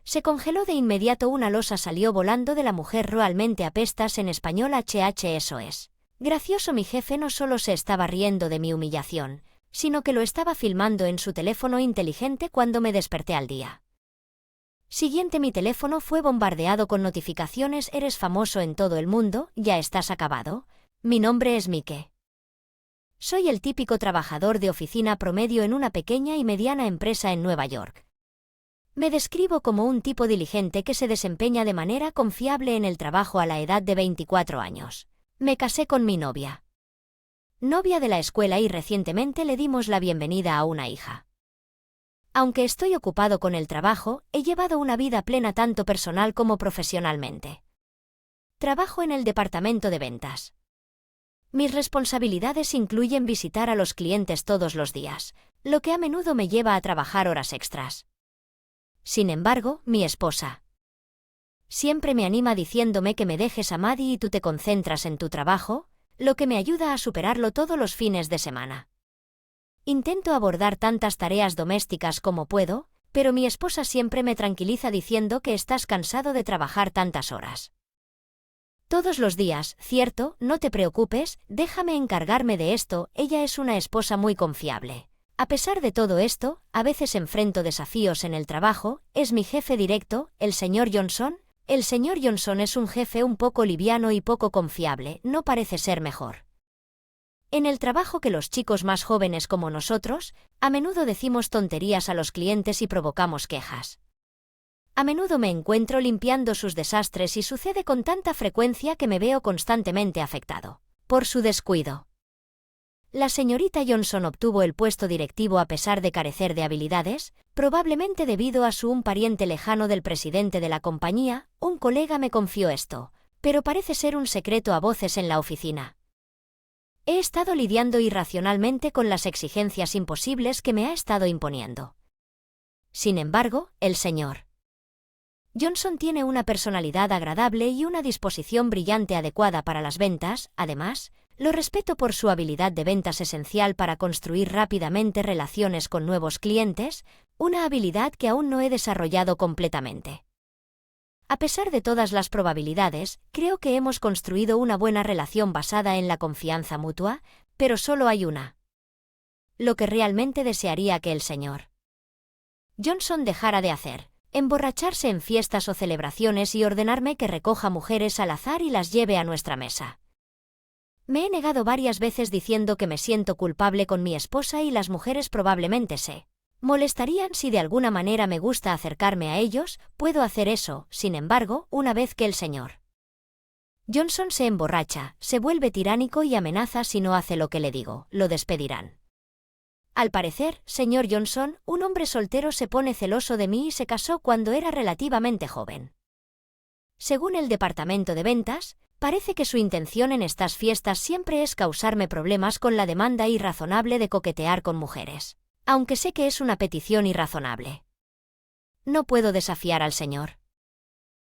Se congeló de inmediato, una losa salió volando de la mujer. Realmente apestas, en español eso es. Gracioso, mi jefe no solo se estaba riendo de mi humillación, sino que lo estaba filmando en su teléfono inteligente cuando me desperté al día siguiente. Mi teléfono fue bombardeado con notificaciones. Eres famoso en todo el mundo, ya estás acabado. Mi nombre es Mike. Soy el típico trabajador de oficina promedio en una pequeña y mediana empresa en Nueva York. Me describo como un tipo diligente que se desempeña de manera confiable en el trabajo a la edad de 24 años. Me casé con mi novia de la escuela y recientemente le dimos la bienvenida a una hija. Aunque estoy ocupado con el trabajo, he llevado una vida plena tanto personal como profesionalmente. Trabajo en el departamento de ventas. Mis responsabilidades incluyen visitar a los clientes todos los días, lo que a menudo me lleva a trabajar horas extras. Sin embargo, mi esposa siempre me anima diciéndome que me dejes a Maddie y tú te concentras en tu trabajo, lo que me ayuda a superarlo todos los fines de semana. Intento abordar tantas tareas domésticas como puedo, pero mi esposa siempre me tranquiliza diciendo que estás cansado de trabajar tantas horas todos los días, ¿cierto? No te preocupes, déjame encargarme de esto. Ella es una esposa muy confiable. A pesar de todo esto, a veces enfrento desafíos en el trabajo. Es mi jefe directo, el señor Johnson. El señor Johnson es un jefe un poco liviano y poco confiable, no parece ser mejor en el trabajo que los chicos más jóvenes como nosotros. A menudo decimos tonterías a los clientes y provocamos quejas. A menudo me encuentro limpiando sus desastres y sucede con tanta frecuencia que me veo constantemente afectado por su descuido. La señorita Johnson obtuvo el puesto directivo a pesar de carecer de habilidades, probablemente debido a un pariente lejano del presidente de la compañía. Un colega me confió esto, pero parece ser un secreto a voces en la oficina. He estado lidiando irracionalmente con las exigencias imposibles que me ha estado imponiendo. Sin embargo, el señor Johnson tiene una personalidad agradable y una disposición brillante adecuada para las ventas. Además, lo respeto por su habilidad de ventas esencial para construir rápidamente relaciones con nuevos clientes, una habilidad que aún no he desarrollado completamente. A pesar de todas las probabilidades, creo que hemos construido una buena relación basada en la confianza mutua, pero solo hay una. Lo que realmente desearía que el señor Johnson dejara de hacer: emborracharse en fiestas o celebraciones y ordenarme que recoja mujeres al azar y las lleve a nuestra mesa. Me he negado varias veces diciendo que me siento culpable con mi esposa y las mujeres probablemente se molestarían si de alguna manera me gusta acercarme a ellos. Puedo hacer eso. Sin embargo, una vez que el señor Johnson se emborracha, se vuelve tiránico y amenaza si no hace lo que le digo, lo despedirán. Al parecer, señor Johnson, un hombre soltero se pone celoso de mí y se casó cuando era relativamente joven. Según el departamento de ventas, parece que su intención en estas fiestas siempre es causarme problemas con la demanda irrazonable de coquetear con mujeres. Aunque sé que es una petición irrazonable. No puedo desafiar al señor.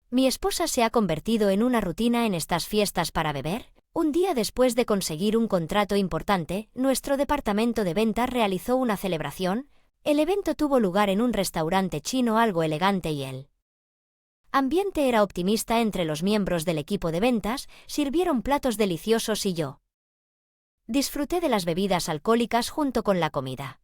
Mi esposa se ha convertido en una rutina en estas fiestas para beber. Un día después de conseguir un contrato importante, nuestro departamento de ventas realizó una celebración. El evento tuvo lugar en un restaurante chino algo elegante y el ambiente era optimista entre los miembros del equipo de ventas. Sirvieron platos deliciosos y yo disfruté de las bebidas alcohólicas junto con la comida.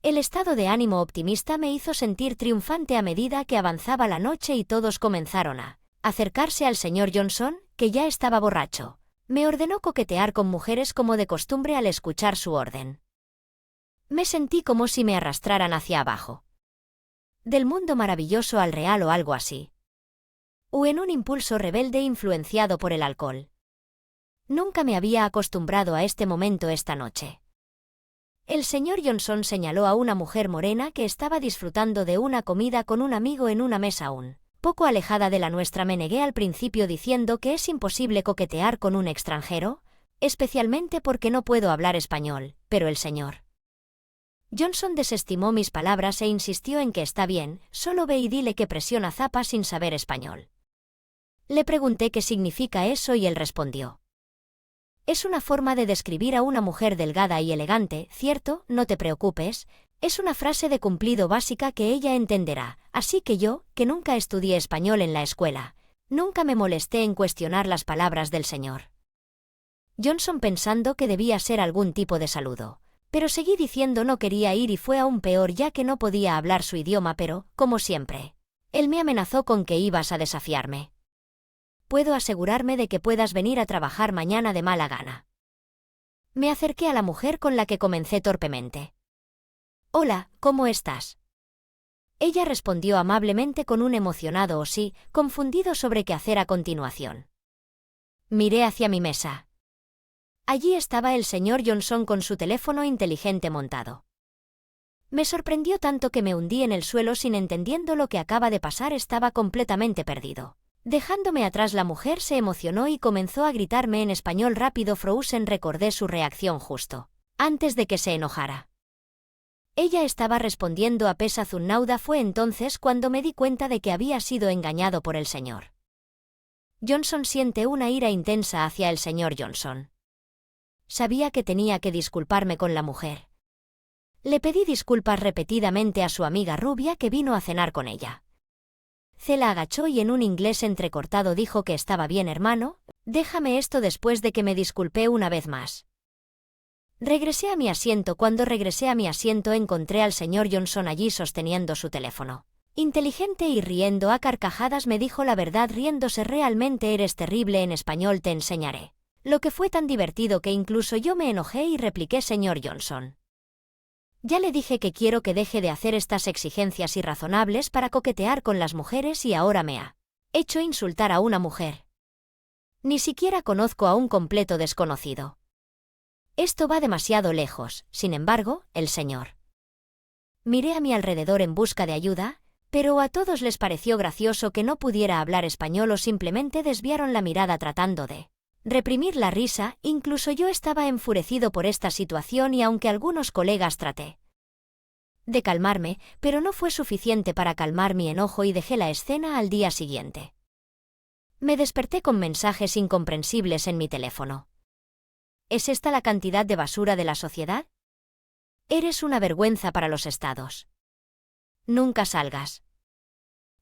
El estado de ánimo optimista me hizo sentir triunfante a medida que avanzaba la noche y todos comenzaron a acercarse al señor Johnson, que ya estaba borracho. Me ordenó coquetear con mujeres como de costumbre al escuchar su orden. Me sentí como si me arrastraran hacia abajo del mundo maravilloso al real o algo así. O en un impulso rebelde influenciado por el alcohol. Nunca me había acostumbrado a este momento esta noche. El señor Johnson señaló a una mujer morena que estaba disfrutando de una comida con un amigo en una mesa un poco alejada de la nuestra. Me negué al principio diciendo que es imposible coquetear con un extranjero, especialmente porque no puedo hablar español, pero el señor Johnson desestimó mis palabras e insistió en que está bien, solo ve y dile que presiona zapa sin saber español. Le pregunté qué significa eso y él respondió: es una forma de describir a una mujer delgada y elegante, ¿cierto? No te preocupes, Es una frase de cumplido básica que ella entenderá, así que yo, que nunca estudié español en la escuela, nunca me molesté en cuestionar las palabras del señor Johnson pensando que debía ser algún tipo de saludo. Pero seguí diciendo no quería ir y fue aún peor ya que no podía hablar su idioma pero, como siempre, él me amenazó con que ibas a desafiarme. Puedo asegurarme de que puedas venir a trabajar mañana de mala gana. Me acerqué a la mujer con la que comencé torpemente. Hola, ¿cómo estás? Ella respondió amablemente con un emocionado o sí, confundido sobre qué hacer a continuación. Miré hacia mi mesa. Allí estaba el señor Johnson con su teléfono inteligente montado. Me sorprendió tanto que me hundí en el suelo sin entendiendo lo que acaba de pasar, estaba completamente perdido. Dejándome atrás la mujer se emocionó y comenzó a gritarme en español rápido. Frozen, recordé su reacción justo antes de que se enojara. Ella estaba respondiendo a Pesa Zunnauda. Fue entonces cuando me di cuenta de que había sido engañado por el señor Johnson. Siente una ira intensa hacia el señor Johnson. Sabía que tenía que disculparme con la mujer. Le pedí disculpas repetidamente a su amiga rubia que vino a cenar con ella. Cela agachó y en un inglés entrecortado dijo que estaba bien, hermano, déjame esto. Después de que me disculpé una vez más. Regresé a mi asiento. Cuando regresé a mi asiento encontré al señor Johnson allí sosteniendo su teléfono inteligente y riendo a carcajadas. Me dijo la verdad riéndose. Realmente eres terrible en español, te enseñaré. Lo que fue tan divertido que incluso yo me enojé y repliqué: señor Johnson, ya le dije que quiero que deje de hacer estas exigencias irrazonables para coquetear con las mujeres y ahora me ha hecho insultar a una mujer. Ni siquiera conozco a un completo desconocido. Esto va demasiado lejos. Sin embargo, el señor. Miré a mi alrededor en busca de ayuda, pero a todos les pareció gracioso que no pudiera hablar español o simplemente desviaron la mirada tratando de reprimir la risa. Incluso yo estaba enfurecido por esta situación y aunque algunos colegas traté de calmarme, pero no fue suficiente para calmar mi enojo y dejé la escena. Al día siguiente me desperté con mensajes incomprensibles en mi teléfono. ¿Es esta la cantidad de basura de la sociedad? Eres una vergüenza para los estados. Nunca salgas.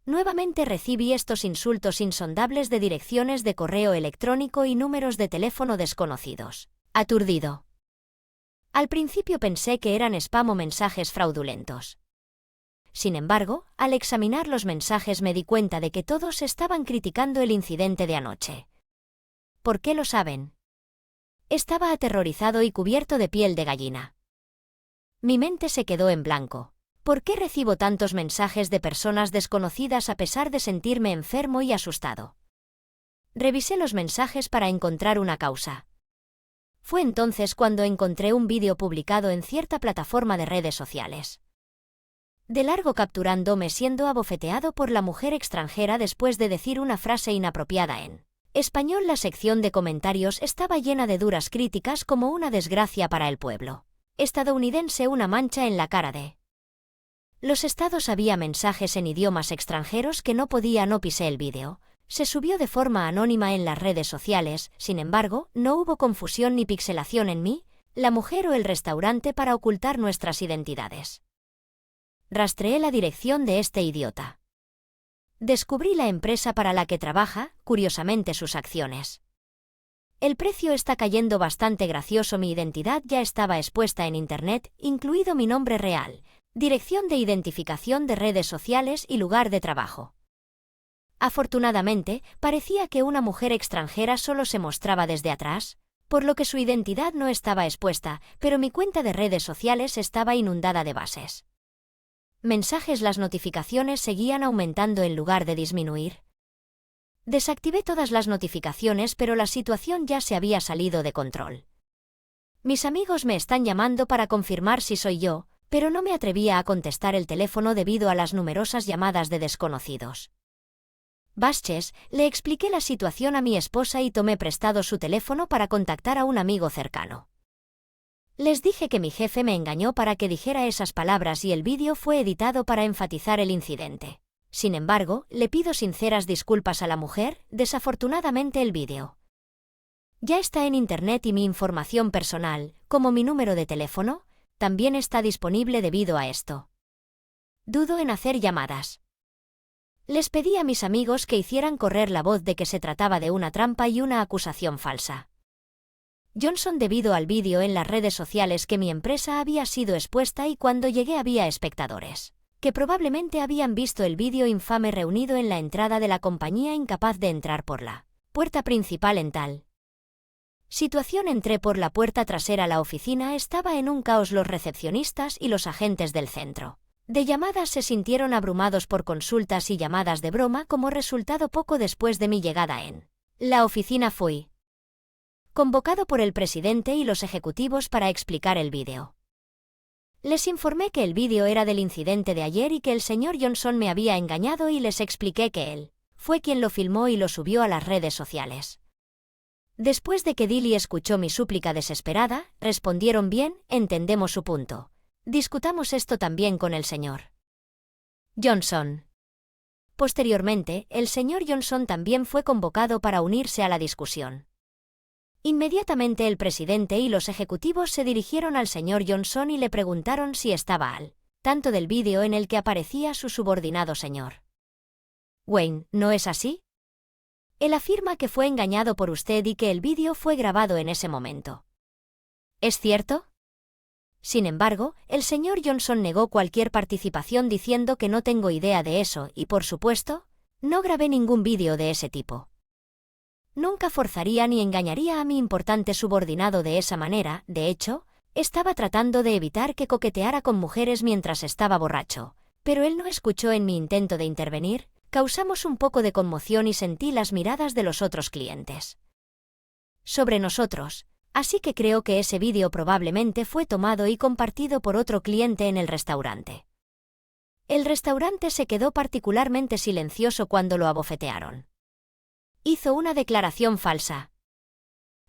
Nuevamente recibí estos insultos insondables de direcciones de correo electrónico y números de teléfono desconocidos. Aturdido. Al principio pensé que eran spam o mensajes fraudulentos. Sin embargo, al examinar los mensajes me di cuenta de que todos estaban criticando el incidente de anoche. ¿Por qué lo saben? Estaba aterrorizado y cubierto de piel de gallina. Mi mente se quedó en blanco. ¿Por qué recibo tantos mensajes de personas desconocidas a pesar de sentirme enfermo y asustado? Revisé los mensajes para encontrar una causa. Fue entonces cuando encontré un vídeo publicado en cierta plataforma de redes sociales. De largo capturándome siendo abofeteado por la mujer extranjera después de decir una frase inapropiada en español. La sección de comentarios estaba llena de duras críticas como una desgracia para el pueblo estadounidense, una mancha en la cara de los estados. Había mensajes en idiomas extranjeros que no podía. No pisé el vídeo. Se subió de forma anónima en las redes sociales. Sin embargo, no hubo confusión ni pixelación en mí, la mujer o el restaurante para ocultar nuestras identidades. Rastreé la dirección de este idiota. Descubrí la empresa para la que trabaja, curiosamente sus acciones. El precio está cayendo bastante gracioso. Mi identidad ya estaba expuesta en Internet, incluido mi nombre real, dirección de identificación de redes sociales y lugar de trabajo. Afortunadamente, parecía que una mujer extranjera solo se mostraba desde atrás, por lo que su identidad no estaba expuesta, pero mi cuenta de redes sociales estaba inundada de bases mensajes. Las notificaciones seguían aumentando en lugar de disminuir. Desactivé todas las notificaciones, pero la situación ya se había salido de control. Mis amigos me están llamando para confirmar si soy yo, pero no me atrevía a contestar el teléfono debido a las numerosas llamadas de desconocidos. Basches, le expliqué la situación a mi esposa y tomé prestado su teléfono para contactar a un amigo cercano. Les dije que mi jefe me engañó para que dijera esas palabras y el vídeo fue editado para enfatizar el incidente. Sin embargo, le pido sinceras disculpas a la mujer. Desafortunadamente el vídeo ya está en Internet y mi información personal, como mi número de teléfono, también está disponible debido a esto. Dudo en hacer llamadas. Les pedí a mis amigos que hicieran correr la voz de que se trataba de una trampa y una acusación falsa. Johnson, debido al vídeo en las redes sociales que mi empresa había sido expuesta, y cuando llegué había espectadores que probablemente habían visto el vídeo infame reunido en la entrada de la compañía, incapaz de entrar por la puerta principal. En tal situación entré por la puerta trasera. La oficina estaba en un caos. Los recepcionistas y los agentes del centro de llamadas se sintieron abrumados por consultas y llamadas de broma. Como resultado, poco después de mi llegada en la oficina fui convocado por el presidente y los ejecutivos para explicar el vídeo. Les informé que el vídeo era del incidente de ayer y que el señor Johnson me había engañado, y les expliqué que él fue quien lo filmó y lo subió a las redes sociales. Después de que Dilly escuchó mi súplica desesperada, respondieron: bien, entendemos su punto. Discutamos esto también con el señor Johnson. Posteriormente, el señor Johnson también fue convocado para unirse a la discusión. Inmediatamente el presidente y los ejecutivos se dirigieron al señor Johnson y le preguntaron si estaba al tanto del vídeo en el que aparecía su subordinado señor Wayne. ¿No es así? Él afirma que fue engañado por usted y que el vídeo fue grabado en ese momento. ¿Es cierto? Sin embargo, el señor Johnson negó cualquier participación, diciendo que no tengo idea de eso y, por supuesto, no grabé ningún vídeo de ese tipo. Nunca forzaría ni engañaría a mi importante subordinado de esa manera. De hecho, estaba tratando de evitar que coqueteara con mujeres mientras estaba borracho, pero él no escuchó. En mi intento de intervenir, causamos un poco de conmoción y sentí las miradas de los otros clientes sobre nosotros, así que creo que ese vídeo probablemente fue tomado y compartido por otro cliente en el restaurante. El restaurante se quedó particularmente silencioso cuando lo abofetearon. Hizo una declaración falsa.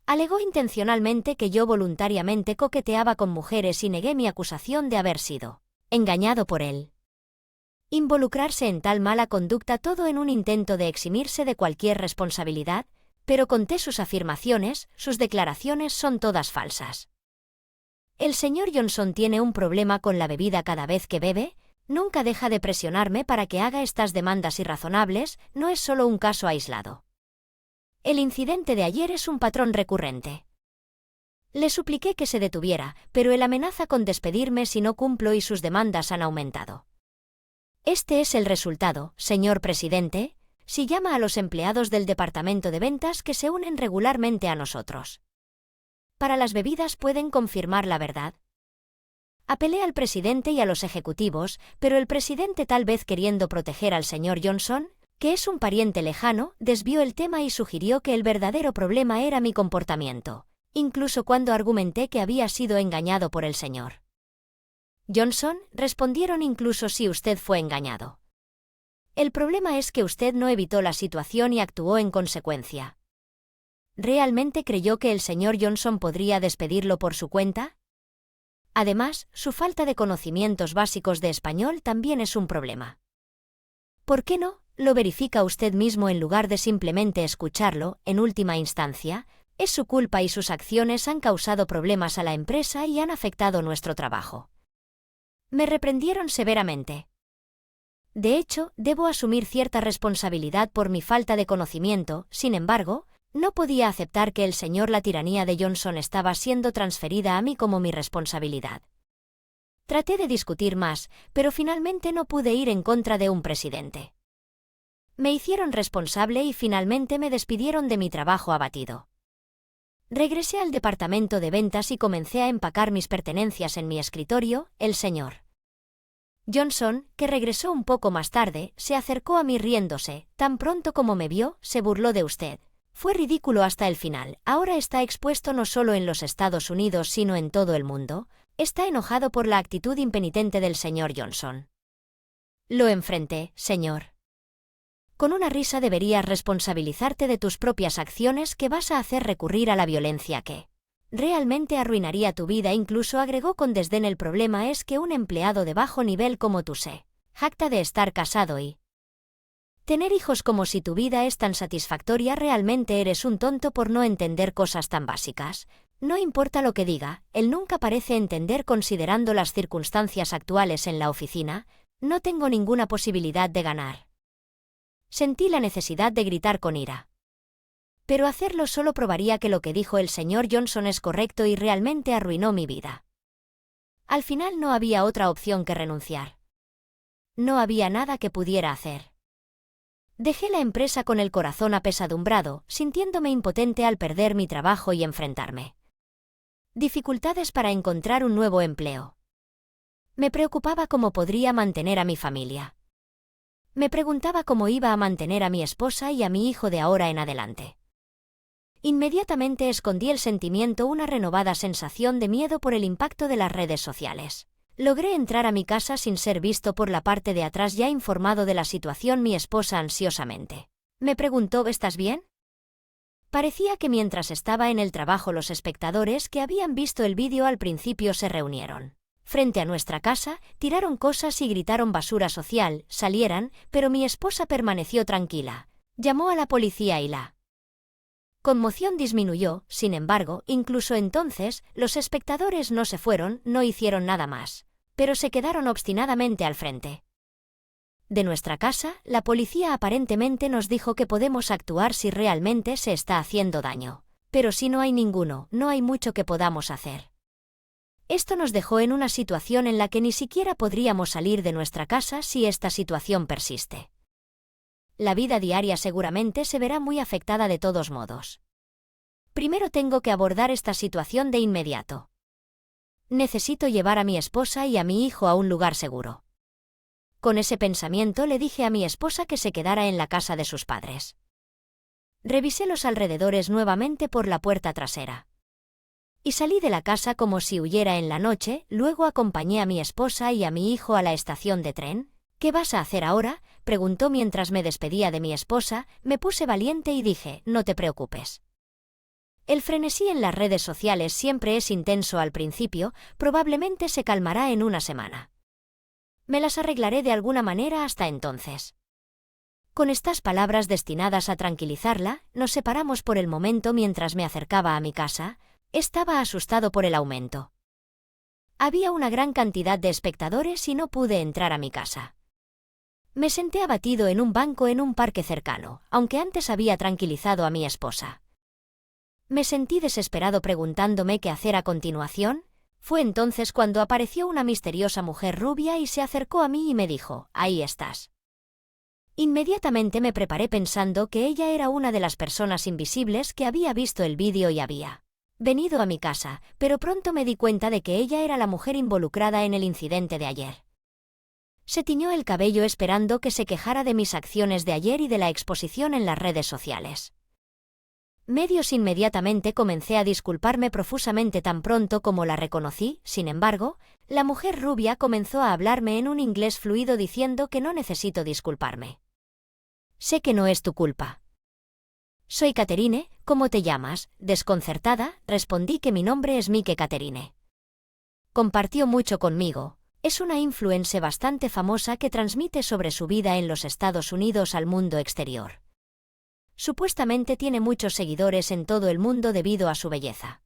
Alegó intencionalmente que yo voluntariamente coqueteaba con mujeres y negué mi acusación de haber sido engañado por él. Involucrarse en tal mala conducta, todo en un intento de eximirse de cualquier responsabilidad, pero conté sus afirmaciones. Sus declaraciones son todas falsas. El señor Johnson tiene un problema con la bebida. Cada vez que bebe, nunca deja de presionarme para que haga estas demandas irrazonables. No es solo un caso aislado. El incidente de ayer es un patrón recurrente. Le supliqué que se detuviera, pero él amenaza con despedirme si no cumplo, y sus demandas han aumentado. Este es el resultado, señor presidente, si llama a los empleados del departamento de ventas que se unen regularmente a nosotros. Para las bebidas pueden confirmar la verdad. Apelé al presidente y a los ejecutivos, pero el presidente, tal vez queriendo proteger al señor Johnson, que es un pariente lejano, desvió el tema y sugirió que el verdadero problema era mi comportamiento, incluso cuando argumenté que había sido engañado por el señor Johnson. Respondieron: incluso si usted fue engañado. El problema es que usted no evitó la situación y actuó en consecuencia. ¿Realmente creyó que el señor Johnson podría despedirlo por su cuenta? Además, su falta de conocimientos básicos de español también es un problema. ¿Por qué no lo verifica usted mismo en lugar de simplemente escucharlo? En última instancia, es su culpa y sus acciones han causado problemas a la empresa y han afectado nuestro trabajo. Me reprendieron severamente. De hecho, debo asumir cierta responsabilidad por mi falta de conocimiento. Sin embargo, no podía aceptar que la tiranía de Johnson estaba siendo transferida a mí como mi responsabilidad. Traté de discutir más, pero finalmente no pude ir en contra de un presidente. Me hicieron responsable y finalmente me despidieron de mi trabajo abatido. Regresé al departamento de ventas y comencé a empacar mis pertenencias en mi escritorio. El señor Johnson, que regresó un poco más tarde, se acercó a mí riéndose. Tan pronto como me vio, se burló de usted. Fue ridículo hasta el final. Ahora está expuesto no solo en los Estados Unidos sino en todo el mundo. Está enojado por la actitud impenitente del señor Johnson. Lo enfrenté: señor. Con una risa, deberías responsabilizarte de tus propias acciones que vas a hacer recurrir a la violencia que realmente arruinaría tu vida. Incluso agregó con desdén: el problema es que un empleado de bajo nivel como tú se jacta de estar casado y tener hijos como si tu vida es tan satisfactoria. Realmente eres un tonto por no entender cosas tan básicas. No importa lo que diga, él nunca parece entender considerando las circunstancias actuales en la oficina, no tengo ninguna posibilidad de ganar. Sentí la necesidad de gritar con ira. Pero hacerlo solo probaría que lo que dijo el señor Johnson es correcto y realmente arruinó mi vida. Al final no había otra opción que renunciar. No había nada que pudiera hacer. Dejé la empresa con el corazón apesadumbrado, sintiéndome impotente al perder mi trabajo y enfrentarme. Dificultades para encontrar un nuevo empleo. Me preocupaba cómo podría mantener a mi familia. Me preguntaba cómo iba a mantener a mi esposa y a mi hijo de ahora en adelante. Inmediatamente escondí el sentimiento, una renovada sensación de miedo por el impacto de las redes sociales. Logré entrar a mi casa sin ser visto por la parte de atrás, ya informado de la situación mi esposa ansiosamente. Me preguntó: ¿estás bien? Parecía que mientras estaba en el trabajo los espectadores que habían visto el vídeo al principio se reunieron frente a nuestra casa, tiraron cosas y gritaron basura social, salieran, pero mi esposa permaneció tranquila. Llamó a la policía y la conmoción disminuyó. Sin embargo, incluso entonces, los espectadores no se fueron, no hicieron nada más, pero se quedaron obstinadamente al frente de nuestra casa. La policía aparentemente nos dijo que podemos actuar si realmente se está haciendo daño. Pero si no hay ninguno, no hay mucho que podamos hacer. Esto nos dejó en una situación en la que ni siquiera podríamos salir de nuestra casa si esta situación persiste. La vida diaria seguramente se verá muy afectada de todos modos. Primero tengo que abordar esta situación de inmediato. Necesito llevar a mi esposa y a mi hijo a un lugar seguro. Con ese pensamiento le dije a mi esposa que se quedara en la casa de sus padres. Revisé los alrededores nuevamente por la puerta trasera. Y salí de la casa como si huyera en la noche. Luego acompañé a mi esposa y a mi hijo a la estación de tren. ¿Qué vas a hacer ahora?, preguntó mientras me despedía de mi esposa. Me puse valiente y dije: no te preocupes. El frenesí en las redes sociales siempre es intenso al principio, probablemente se calmará en una semana. Me las arreglaré de alguna manera hasta entonces. Con estas palabras destinadas a tranquilizarla, nos separamos por el momento. Mientras me acercaba a mi casa, estaba asustado por el aumento. Había una gran cantidad de espectadores y no pude entrar a mi casa. Me senté abatido en un banco en un parque cercano, aunque antes había tranquilizado a mi esposa. Me sentí desesperado preguntándome qué hacer a continuación. Fue entonces cuando apareció una misteriosa mujer rubia y se acercó a mí y me dijo: ahí estás. Inmediatamente me preparé pensando que ella era una de las personas invisibles que había visto el vídeo y había venido a mi casa, pero pronto me di cuenta de que ella era la mujer involucrada en el incidente de ayer. Se tiñó el cabello esperando que se quejara de mis acciones de ayer y de la exposición en las redes sociales. Inmediatamente comencé a disculparme profusamente tan pronto como la reconocí. Sin embargo, la mujer rubia comenzó a hablarme en un inglés fluido diciendo que no necesito disculparme. Sé que no es tu culpa. Soy Catherine, ¿cómo te llamas? Desconcertada, respondí que mi nombre es Mike Catherine. Compartió mucho conmigo. Es una influencer bastante famosa que transmite sobre su vida en los Estados Unidos al mundo exterior. Supuestamente tiene muchos seguidores en todo el mundo debido a su belleza.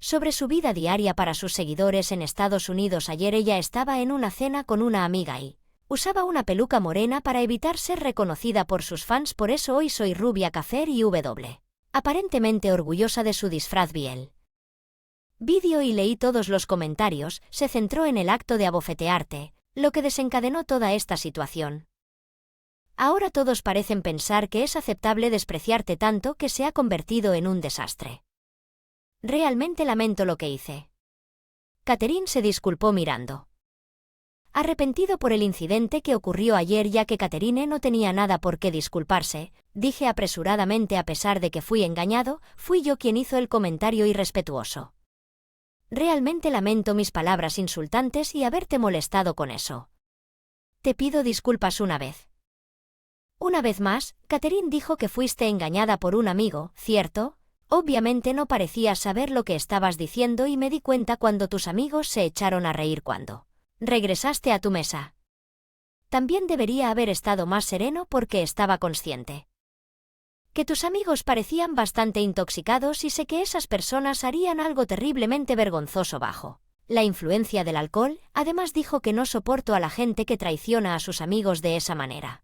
Sobre su vida diaria para sus seguidores en Estados Unidos: ayer ella estaba en una cena con una amiga y usaba una peluca morena para evitar ser reconocida por sus fans, por eso hoy soy rubia café y aparentemente orgullosa de su disfraz. Vi el vídeo y leí todos los comentarios. Se centró en el acto de abofetearte, lo que desencadenó toda esta situación. Ahora todos parecen pensar que es aceptable despreciarte tanto que se ha convertido en un desastre. Realmente lamento lo que hice. Catherine se disculpó mirando arrepentido por el incidente que ocurrió ayer, ya que Catherine no tenía nada por qué disculparse. Dije apresuradamente: a pesar de que fui engañado, fui yo quien hizo el comentario irrespetuoso. Realmente lamento mis palabras insultantes y haberte molestado con eso. Te pido disculpas una vez. Una vez más, Catherine dijo que fuiste engañada por un amigo, ¿cierto? Obviamente no parecías saber lo que estabas diciendo y me di cuenta cuando tus amigos se echaron a reír cuando regresaste a tu mesa. También debería haber estado más sereno porque estaba consciente Que tus amigos parecían bastante intoxicados y sé que esas personas harían algo terriblemente vergonzoso bajo la influencia del alcohol. Además dijo que no soporto a la gente que traiciona a sus amigos de esa manera.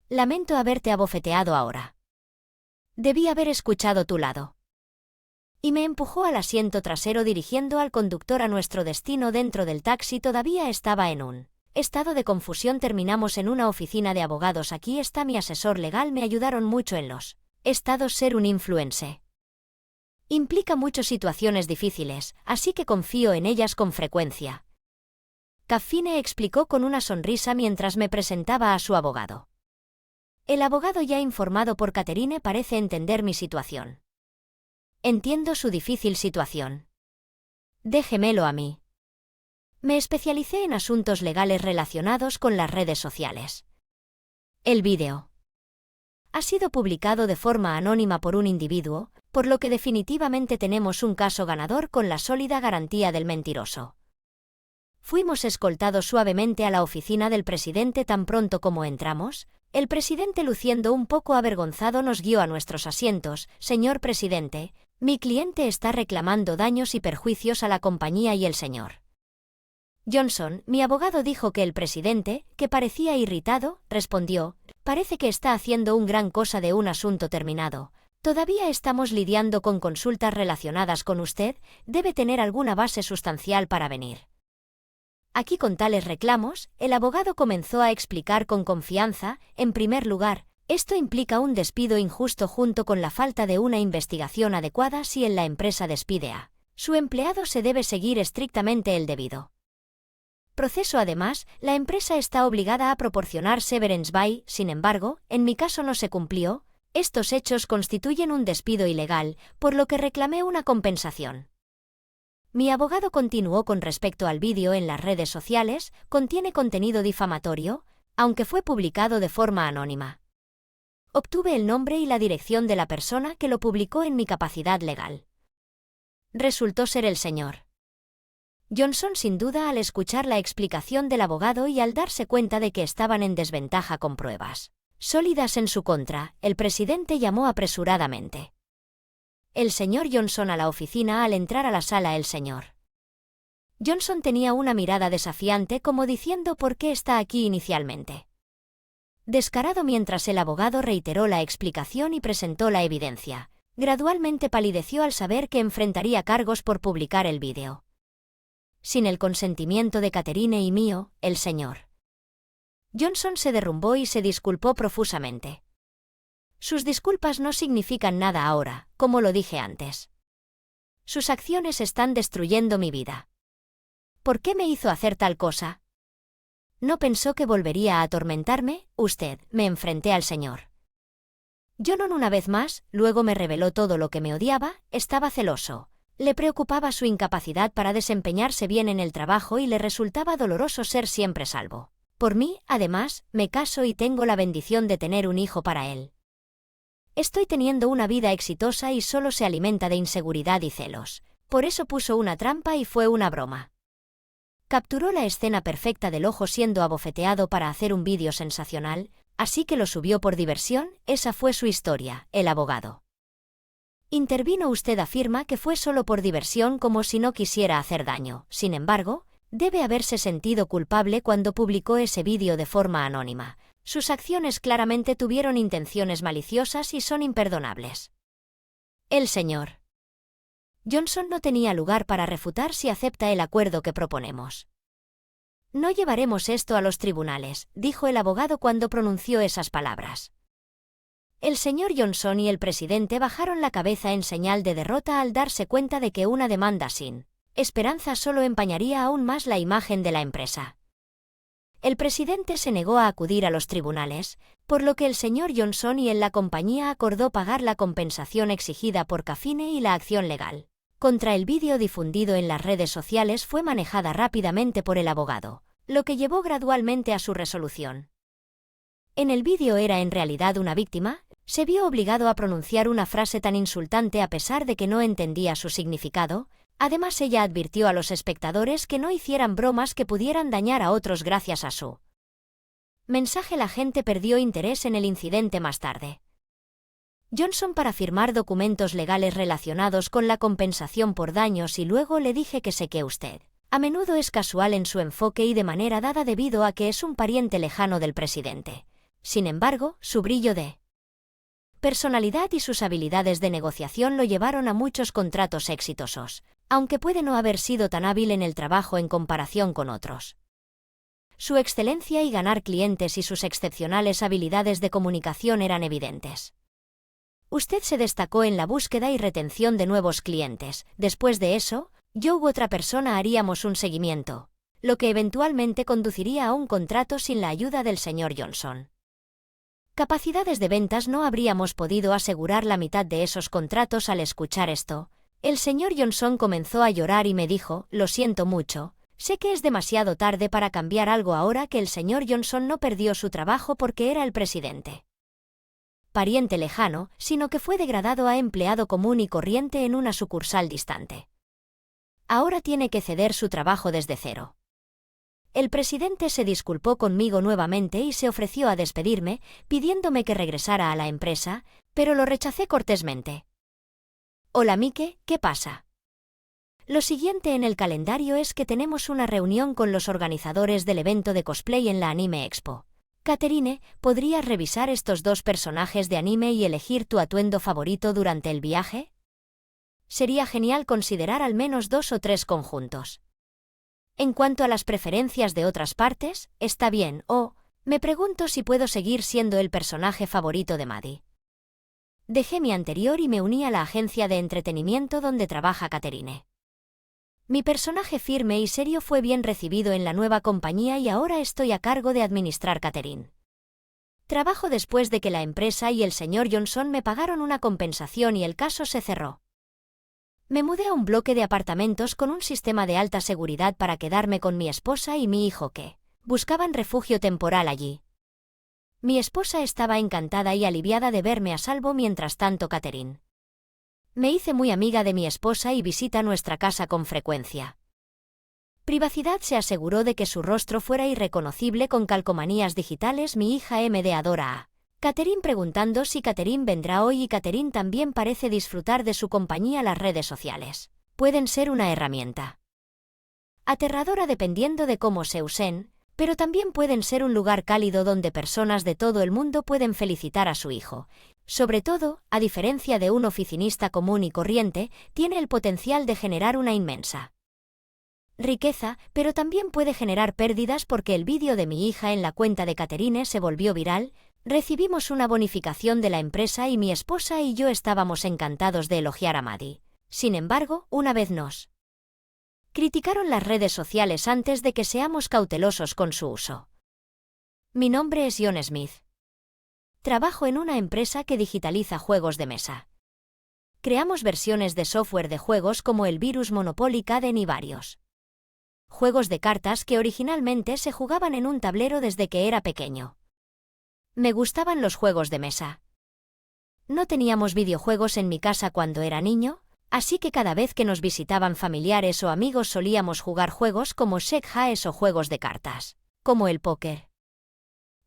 Lamento haberte abofeteado ahora. Debí haber escuchado tu lado. Y me empujó al asiento trasero dirigiendo al conductor a nuestro destino dentro del taxi. Todavía estaba en un estado de confusión. Terminamos en una oficina de abogados. Aquí está mi asesor legal. Me ayudaron mucho en los estados. Ser un influencer implica muchas situaciones difíciles, así que confío en ellas con frecuencia. Caffine explicó con una sonrisa mientras me presentaba a su abogado. El abogado ya informado por Catherine parece entender mi situación. Entiendo su difícil situación. Déjemelo a mí. Me especialicé en asuntos legales relacionados con las redes sociales. El vídeo ha sido publicado de forma anónima por un individuo, por lo que definitivamente tenemos un caso ganador con la sólida garantía del mentiroso. Fuimos escoltados suavemente a la oficina del presidente. Tan pronto como entramos, el presidente, luciendo un poco avergonzado, nos guió a nuestros asientos. Señor presidente, mi cliente está reclamando daños y perjuicios a la compañía y el señor Johnson, mi abogado, dijo que el presidente, que parecía irritado, respondió: parece que está haciendo un gran cosa de un asunto terminado. Todavía estamos lidiando con consultas relacionadas con usted. Debe tener alguna base sustancial para venir aquí con tales reclamos. El abogado comenzó a explicar con confianza. En primer lugar, esto implica un despido injusto junto con la falta de una investigación adecuada. Si en la empresa despide a su empleado, se debe seguir estrictamente el debido proceso. Además, la empresa está obligada a proporcionar severance pay. Sin embargo, en mi caso no se cumplió. Estos hechos constituyen un despido ilegal, por lo que reclamé una compensación. Mi abogado continuó con respecto al vídeo en las redes sociales. Contiene contenido difamatorio, aunque fue publicado de forma anónima. Obtuve el nombre y la dirección de la persona que lo publicó en mi capacidad legal. Resultó ser el señor Johnson. Sin duda, al escuchar la explicación del abogado y al darse cuenta de que estaban en desventaja con pruebas sólidas en su contra, el presidente llamó apresuradamente el señor Johnson a la oficina. Al entrar a la sala, el señor Johnson tenía una mirada desafiante, como diciendo: ¿por qué está aquí inicialmente? Descarado. Mientras el abogado reiteró la explicación y presentó la evidencia, gradualmente palideció al saber que enfrentaría cargos por publicar el vídeo sin el consentimiento de Catherine y mío. El señor Johnson se derrumbó y se disculpó profusamente. Sus disculpas no significan nada ahora, como lo dije antes. Sus acciones están destruyendo mi vida. ¿Por qué me hizo hacer tal cosa? ¿No pensó que volvería a atormentarme? Usted. Me enfrenté al señor Johnson una vez más. Luego me reveló todo lo que me odiaba. Estaba celoso. Le preocupaba su incapacidad para desempeñarse bien en el trabajo y le resultaba doloroso ser siempre salvo por mí. Además, me caso y tengo la bendición de tener un hijo para él. Estoy teniendo una vida exitosa y solo se alimenta de inseguridad y celos. Por eso puso una trampa y fue una broma. Capturó la escena perfecta del ojo siendo abofeteado para hacer un vídeo sensacional, así que lo subió por diversión. Esa fue su historia. El abogado intervino. Usted afirma que fue solo por diversión, como si no quisiera hacer daño. Sin embargo, debe haberse sentido culpable cuando publicó ese vídeo de forma anónima. Sus acciones claramente tuvieron intenciones maliciosas y son imperdonables. El señor Johnson no tenía lugar para refutar si acepta el acuerdo que proponemos. No llevaremos esto a los tribunales, dijo el abogado cuando pronunció esas palabras. El señor Johnson y el presidente bajaron la cabeza en señal de derrota al darse cuenta de que una demanda sin esperanza solo empañaría aún más la imagen de la empresa. El presidente se negó a acudir a los tribunales, por lo que el señor Johnson y la compañía acordó pagar la compensación exigida por Caffine, y la acción legal contra el vídeo difundido en las redes sociales fue manejada rápidamente por el abogado, lo que llevó gradualmente a su resolución. En el vídeo era en realidad una víctima. Se vio obligado a pronunciar una frase tan insultante a pesar de que no entendía su significado. Además, ella advirtió a los espectadores que no hicieran bromas que pudieran dañar a otros. Gracias a su mensaje, la gente perdió interés en el incidente más tarde. Johnson para firmar documentos legales relacionados con la compensación por daños y luego le dije que sé que usted a menudo es casual en su enfoque y de manera dada debido a que es un pariente lejano del presidente. Sin embargo, su brillo de personalidad y sus habilidades de negociación lo llevaron a muchos contratos exitosos, aunque puede no haber sido tan hábil en el trabajo en comparación con otros. Su excelencia y ganar clientes y sus excepcionales habilidades de comunicación eran evidentes. Usted se destacó en la búsqueda y retención de nuevos clientes. Después de eso, yo u otra persona haríamos un seguimiento, lo que eventualmente conduciría a un contrato sin la ayuda del señor Johnson. Capacidades de ventas no habríamos podido asegurar la mitad de esos contratos. Al escuchar esto, el señor Johnson comenzó a llorar y me dijo, lo siento mucho, sé que es demasiado tarde para cambiar algo ahora que el señor Johnson no perdió su trabajo porque era el presidente. Pariente lejano, sino que fue degradado a empleado común y corriente en una sucursal distante. Ahora tiene que ceder su trabajo desde cero. El presidente se disculpó conmigo nuevamente y se ofreció a despedirme, pidiéndome que regresara a la empresa, pero lo rechacé cortésmente. Hola Mike, ¿qué pasa? Lo siguiente en el calendario es que tenemos una reunión con los organizadores del evento de cosplay en la Anime Expo. Catherine, ¿podrías revisar estos dos personajes de anime y elegir tu atuendo favorito durante el viaje? Sería genial considerar al menos 2 o 3 conjuntos. En cuanto a las preferencias de otras partes, está bien, me pregunto si puedo seguir siendo el personaje favorito de Maddie. Dejé mi anterior y me uní a la agencia de entretenimiento donde trabaja Catherine. Mi personaje firme y serio fue bien recibido en la nueva compañía y ahora estoy a cargo de administrar Catherine. Trabajo después de que la empresa y el señor Johnson me pagaron una compensación y el caso se cerró. Me mudé a un bloque de apartamentos con un sistema de alta seguridad para quedarme con mi esposa y mi hijo que buscaban refugio temporal allí. Mi esposa estaba encantada y aliviada de verme a salvo. Mientras tanto, Catherine me hice muy amiga de mi esposa y visita nuestra casa con frecuencia. Privacidad se aseguró de que su rostro fuera irreconocible con calcomanías digitales. Mi hija MD adora a Catherine preguntando si Catherine vendrá hoy y Catherine también parece disfrutar de su compañía. Las redes sociales pueden ser una herramienta aterradora dependiendo de cómo se usen, pero también pueden ser un lugar cálido donde personas de todo el mundo pueden felicitar a su hijo. Sobre todo, a diferencia de un oficinista común y corriente, tiene el potencial de generar una inmensa riqueza, pero también puede generar pérdidas porque el vídeo de mi hija en la cuenta de Catherine se volvió viral. Recibimos una bonificación de la empresa y mi esposa y yo estábamos encantados de elogiar a Maddie. Sin embargo, una vez nos criticaron las redes sociales antes de que seamos cautelosos con su uso. Mi nombre es John Smith. Trabajo en una empresa que digitaliza juegos de mesa. Creamos versiones de software de juegos como el Virus Monopoly Caden y varios juegos de cartas que originalmente se jugaban en un tablero desde que era pequeño. Me gustaban los juegos de mesa. No teníamos videojuegos en mi casa cuando era niño, así que cada vez que nos visitaban familiares o amigos solíamos jugar juegos como Check Jaes o juegos de cartas, como el póker.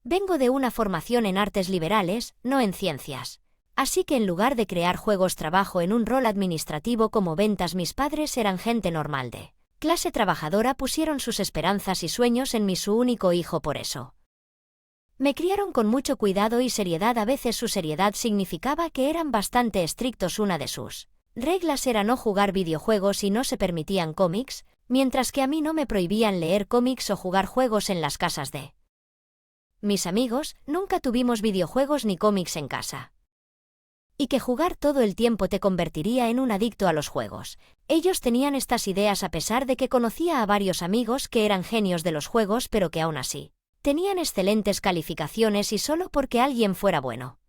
Vengo de una formación en artes liberales, no en ciencias, así que en lugar de crear juegos trabajo en un rol administrativo como ventas. Mis padres eran gente normal de clase trabajadora, pusieron sus esperanzas y sueños en mí, su único hijo. Por eso me criaron con mucho cuidado y seriedad. A veces su seriedad significaba que eran bastante estrictos. Una de sus reglas era no jugar videojuegos y no se permitían cómics, mientras que a mí no me prohibían leer cómics o jugar juegos en las casas de mis amigos. Nunca tuvimos videojuegos ni cómics en casa. Y que jugar todo el tiempo te convertiría en un adicto a los juegos. Ellos tenían estas ideas a pesar de que conocía a varios amigos que eran genios de los juegos pero que aún así tenían excelentes calificaciones y solo porque alguien fuera bueno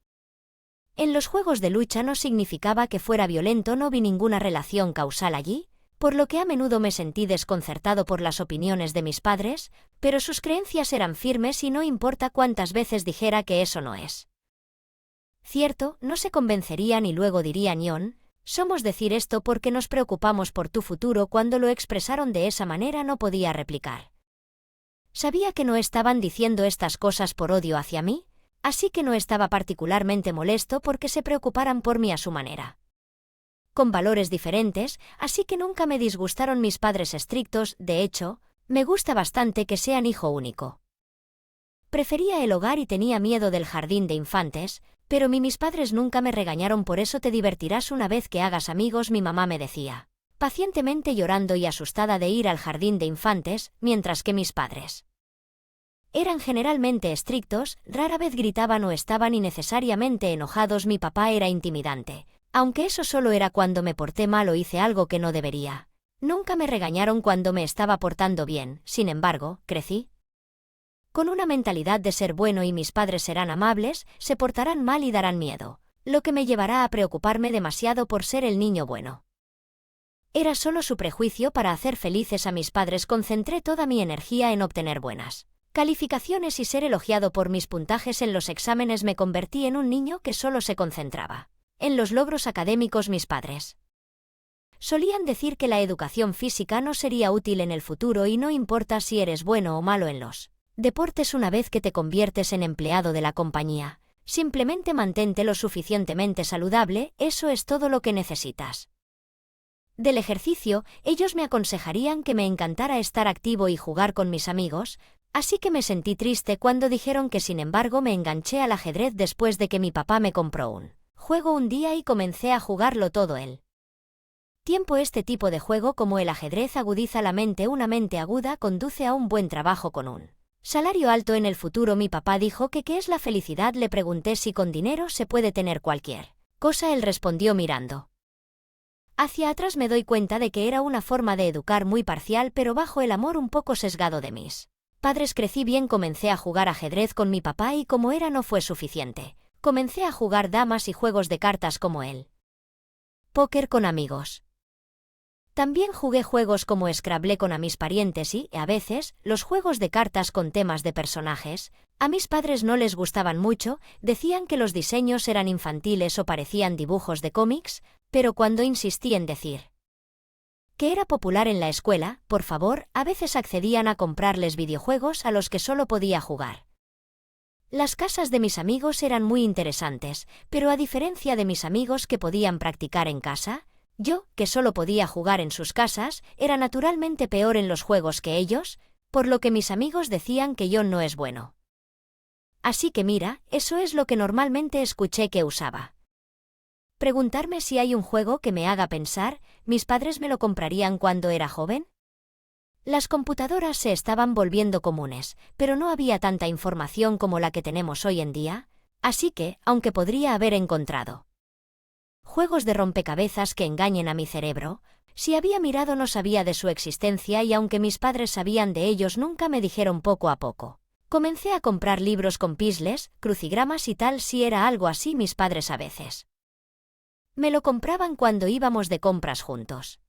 en los juegos de lucha no significaba que fuera violento. No vi ninguna relación causal allí, por lo que a menudo me sentí desconcertado por las opiniones de mis padres, pero sus creencias eran firmes y no importa cuántas veces dijera que eso no es cierto, no se convencerían y luego dirían: John, somos decir esto porque nos preocupamos por tu futuro. Cuando lo expresaron de esa manera no podía replicar. Sabía que no estaban diciendo estas cosas por odio hacia mí, así que no estaba particularmente molesto porque se preocuparan por mí a su manera. Con valores diferentes, así que nunca me disgustaron mis padres estrictos, de hecho, me gusta bastante que sean hijo único. Prefería el hogar y tenía miedo del jardín de infantes, pero mis padres nunca me regañaron, por eso te divertirás una vez que hagas amigos, mi mamá me decía, pacientemente llorando y asustada de ir al jardín de infantes, mientras que mis padres eran generalmente estrictos, rara vez gritaban o estaban innecesariamente enojados. Mi papá era intimidante, aunque eso solo era cuando me porté mal o hice algo que no debería. Nunca me regañaron cuando me estaba portando bien, sin embargo, crecí con una mentalidad de ser bueno y mis padres serán amables, se portarán mal y darán miedo, lo que me llevará a preocuparme demasiado por ser el niño bueno. Era solo su prejuicio para hacer felices a mis padres. Concentré toda mi energía en obtener buenas calificaciones y ser elogiado por mis puntajes en los exámenes. Me convertí en un niño que solo se concentraba en los logros académicos. Mis padres solían decir que la educación física no sería útil en el futuro y no importa si eres bueno o malo en los deportes una vez que te conviertes en empleado de la compañía. Simplemente mantente lo suficientemente saludable, eso es todo lo que necesitas. Del ejercicio, ellos me aconsejarían que me encantara estar activo y jugar con mis amigos, así que me sentí triste cuando dijeron que sin embargo me enganché al ajedrez después de que mi papá me compró un juego un día y comencé a jugarlo todo el tiempo. Este tipo de juego como el ajedrez agudiza la mente. Una mente aguda conduce a un buen trabajo con un salario alto en el futuro. Mi papá dijo que ¿qué es la felicidad? Le pregunté si con dinero se puede tener cualquier cosa. Él respondió mirando hacia atrás. Me doy cuenta de que era una forma de educar muy parcial, pero bajo el amor un poco sesgado de mis padres. Crecí bien, comencé a jugar ajedrez con mi papá y como era no fue suficiente. Comencé a jugar damas y juegos de cartas como el póker con amigos. También jugué juegos como Scrabble con a mis parientes y, a veces, los juegos de cartas con temas de personajes. A mis padres no les gustaban mucho, decían que los diseños eran infantiles o parecían dibujos de cómics, pero cuando insistí en decir que era popular en la escuela, por favor, a veces accedían a comprarles videojuegos a los que solo podía jugar. Las casas de mis amigos eran muy interesantes, pero a diferencia de mis amigos que podían practicar en casa, yo, que solo podía jugar en sus casas, era naturalmente peor en los juegos que ellos, por lo que mis amigos decían que yo no es bueno. Así que mira, eso es lo que normalmente escuché que usaba. Preguntarme si hay un juego que me haga pensar, ¿mis padres me lo comprarían cuando era joven? Las computadoras se estaban volviendo comunes, pero no había tanta información como la que tenemos hoy en día, así que, aunque podría haber encontrado juegos de rompecabezas que engañen a mi cerebro, si había mirado no sabía de su existencia y aunque mis padres sabían de ellos nunca me dijeron. Poco a poco comencé a comprar libros con puzzles, crucigramas y tal. Si era algo así, mis padres a veces me lo compraban cuando íbamos de compras juntos.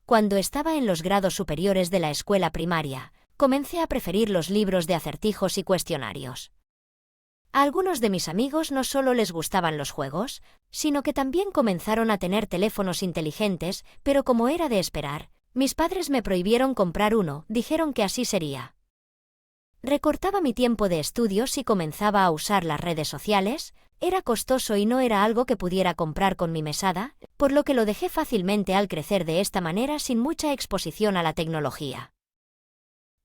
Cuando estaba en los grados superiores de la escuela primaria, comencé a preferir los libros de acertijos y cuestionarios. A algunos de mis amigos no solo les gustaban los juegos, sino que también comenzaron a tener teléfonos inteligentes, pero como era de esperar, mis padres me prohibieron comprar uno, dijeron que así sería. Recortaba mi tiempo de estudios y comenzaba a usar las redes sociales, era costoso y no era algo que pudiera comprar con mi mesada, por lo que lo dejé fácilmente al crecer de esta manera sin mucha exposición a la tecnología.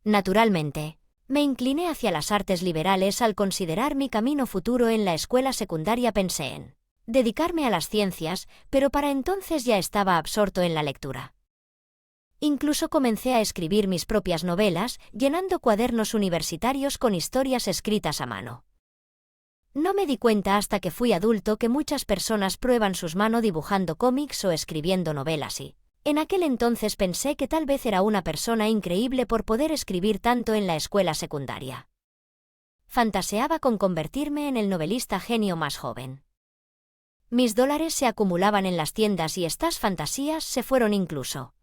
Naturalmente, me incliné hacia las artes liberales al considerar mi camino futuro en la escuela secundaria. Pensé en dedicarme a las ciencias, pero para entonces ya estaba absorto en la lectura. Incluso comencé a escribir mis propias novelas, llenando cuadernos universitarios con historias escritas a mano. No me di cuenta hasta que fui adulto que muchas personas prueban sus manos dibujando cómics o escribiendo novelas y, en aquel entonces pensé que tal vez era una persona increíble por poder escribir tanto en la escuela secundaria. Fantaseaba con convertirme en el novelista genio más joven. Mis dólares se acumulaban en las tiendas y estas fantasías se fueron incluso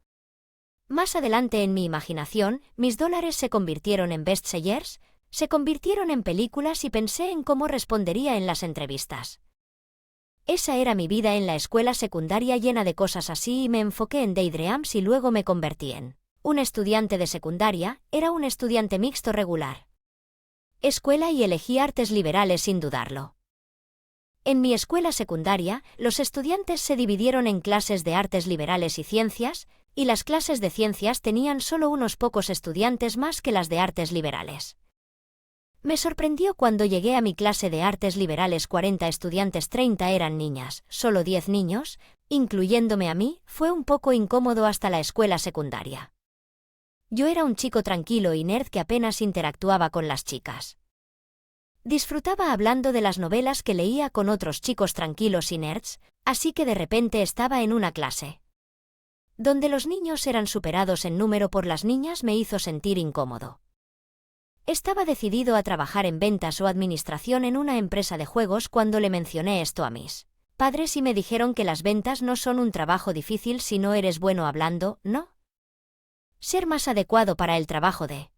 más adelante en mi imaginación. Mis dólares se convirtieron en bestsellers, se convirtieron en películas y pensé en cómo respondería en las entrevistas. Esa era mi vida en la escuela secundaria, llena de cosas así, y me enfoqué en daydreams y luego me convertí en un estudiante de secundaria. Era un estudiante mixto regular. escuela y elegí artes liberales sin dudarlo. En mi escuela secundaria, los estudiantes se dividieron en clases de artes liberales y ciencias, y las clases de ciencias tenían solo unos pocos estudiantes más que las de artes liberales. Me sorprendió cuando llegué a mi clase de artes liberales 40 estudiantes, 30 eran niñas, solo 10 niños, incluyéndome a mí, fue un poco incómodo hasta la escuela secundaria. Yo era un chico tranquilo y nerd que apenas interactuaba con las chicas. Disfrutaba hablando de las novelas que leía con otros chicos tranquilos y nerds, así que de repente estaba en una clase donde los niños eran superados en número por las niñas. Me hizo sentir incómodo. Estaba decidido a trabajar en ventas o administración en una empresa de juegos cuando le mencioné esto a mis padres y me dijeron que las ventas no son un trabajo difícil si no eres bueno hablando, ¿no? Ser más adecuado para el trabajo de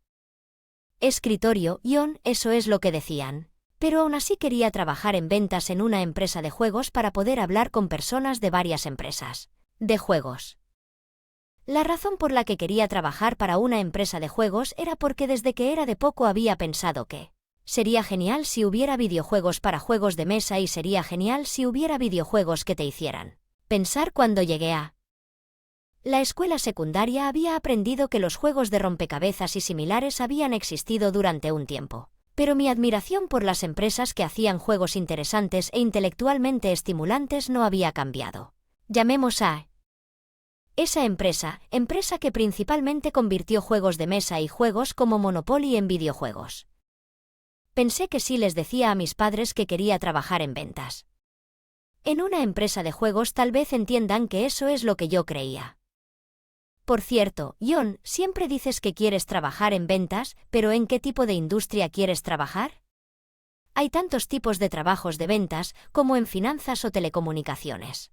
escritorio, eso es lo que decían. Pero aún así quería trabajar en ventas en una empresa de juegos para poder hablar con personas de varias empresas de juegos. La razón por la que quería trabajar para una empresa de juegos era porque desde que era de poco había pensado que sería genial si hubiera videojuegos para juegos de mesa y sería genial si hubiera videojuegos que te hicieran pensar. Cuando llegué a la escuela secundaria había aprendido que los juegos de rompecabezas y similares habían existido durante un tiempo, pero mi admiración por las empresas que hacían juegos interesantes e intelectualmente estimulantes no había cambiado. Llamemos a esa empresa que principalmente convirtió juegos de mesa y juegos como Monopoly en videojuegos. Pensé que si les decía a mis padres que quería trabajar en ventas en una empresa de juegos, tal vez entiendan que eso es lo que yo creía. Por cierto, John, siempre dices que quieres trabajar en ventas, pero ¿en qué tipo de industria quieres trabajar? Hay tantos tipos de trabajos de ventas, como en finanzas o telecomunicaciones.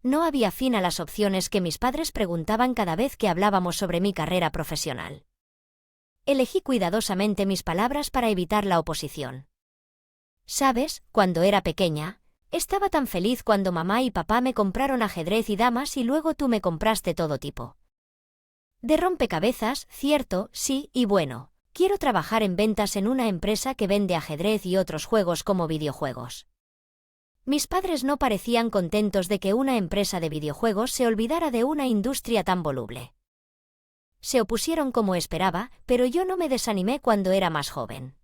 No había fin a las opciones que mis padres preguntaban cada vez que hablábamos sobre mi carrera profesional. Elegí cuidadosamente mis palabras para evitar la oposición. ¿Sabes? Cuando era pequeña, estaba tan feliz cuando mamá y papá me compraron ajedrez y damas y luego tú me compraste todo tipo de rompecabezas, cierto, sí, y bueno, quiero trabajar en ventas en una empresa que vende ajedrez y otros juegos como videojuegos. Mis padres no parecían contentos de que una empresa de videojuegos se olvidara de una industria tan voluble. Se opusieron como esperaba, pero yo no me desanimé cuando era más joven.